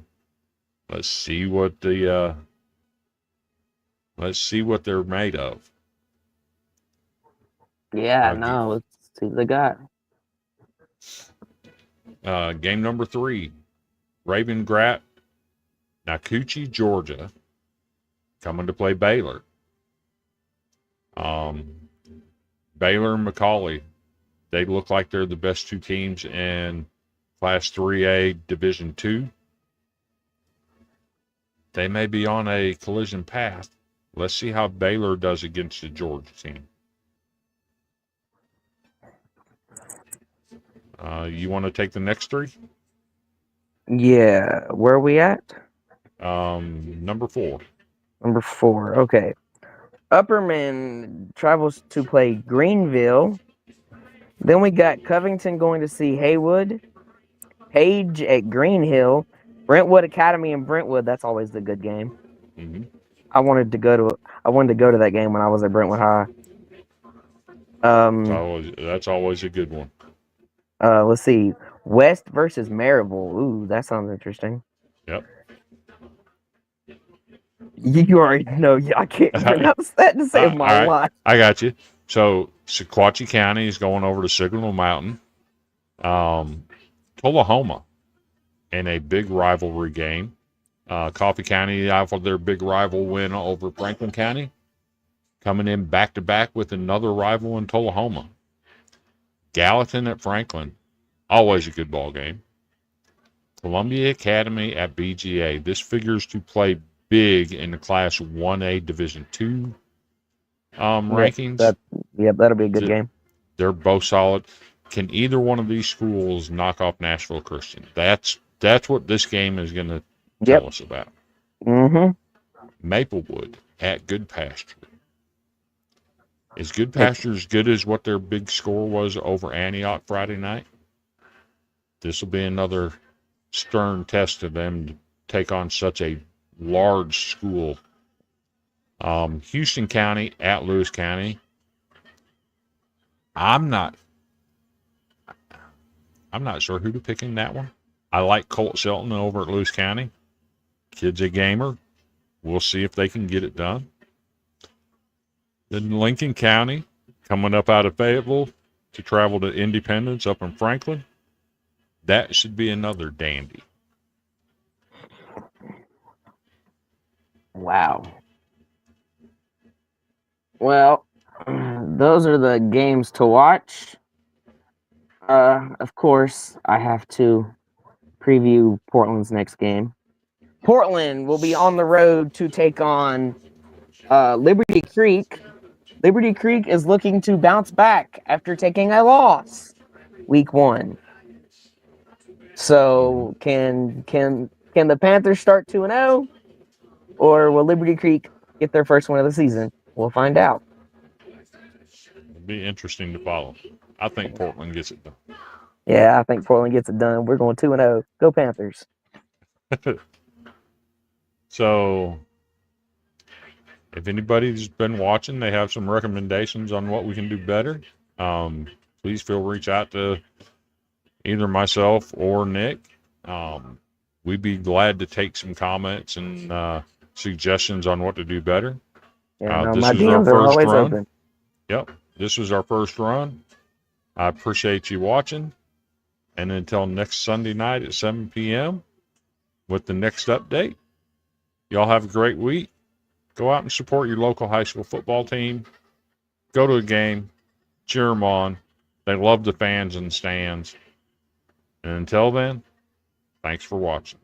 Let's see what they're made of. Yeah, let's see what they got. Game number 3, Raven Grat, Nacoochee, Georgia, coming to play Baylor. Baylor and McCallie, they look like they're the best two teams in Class 3A Division II. They may be on a collision path. Let's see how Baylor does against the Georgia team. You want to take the next 3? Yeah. Where are we at? Number 4. Number 4. Okay. Upperman travels to play Greenville. Then we got Covington going to see Haywood. Page at Green Hill. Brentwood Academy in Brentwood. That's always the good game. Mm-hmm. I wanted to go to that game when I was at Brentwood High. That's always a good one. Let's see. West versus Maryville. Ooh, that sounds interesting. Yep. You already know. I can't pronounce that to save my all right. life. I got you. So Sequatchie County is going over to Signal Mountain. Tullahoma in a big rivalry game. Coffee County after their big rival win over Franklin County, coming in back to back with another rival in Tullahoma. Gallatin at Franklin, always a good ball game. Columbia Academy at BGA. This figures to play big in the Class 1A Division II rankings. That'll be a good game. They're both solid. Can either one of these schools knock off Nashville Christian? That's what this game is going to tell us about. Mm-hmm. Maplewood at Good Pasture. Is Good Pasture as good as what their big score was over Antioch Friday night? This will be another stern test to them to take on such a large school. Houston County at Lewis County. I'm not sure who to pick in that one. I like Colt Shelton over at Lewis County. Kid's a gamer. We'll see if they can get it done. Then Lincoln County, coming up out of Fayetteville to travel to Independence up in Franklin. That should be another dandy. Wow. Well, those are the games to watch. Of course, I have to preview Portland's next game. Portland will be on the road to take on Liberty Creek. Liberty Creek is looking to bounce back after taking a loss week 1. So can the Panthers start 2-0, or will Liberty Creek get their first win of the season? We'll find out. It'll be interesting to follow. I think Portland gets it done. Yeah, I think Portland gets it done. We're going 2-0. Go Panthers. So, if anybody's been watching, they have some recommendations on what we can do better. Please reach out to either myself or Nick. We'd be glad to take some comments and suggestions on what to do better. Yeah, this my is our DMs are first always run. open. Yep, this was our first run. I appreciate you watching. And until next Sunday night at 7 p.m. with the next update, y'all have a great week. Go out and support your local high school football team. Go to a game. Cheer them on. They love the fans in the stands. And until then, thanks for watching.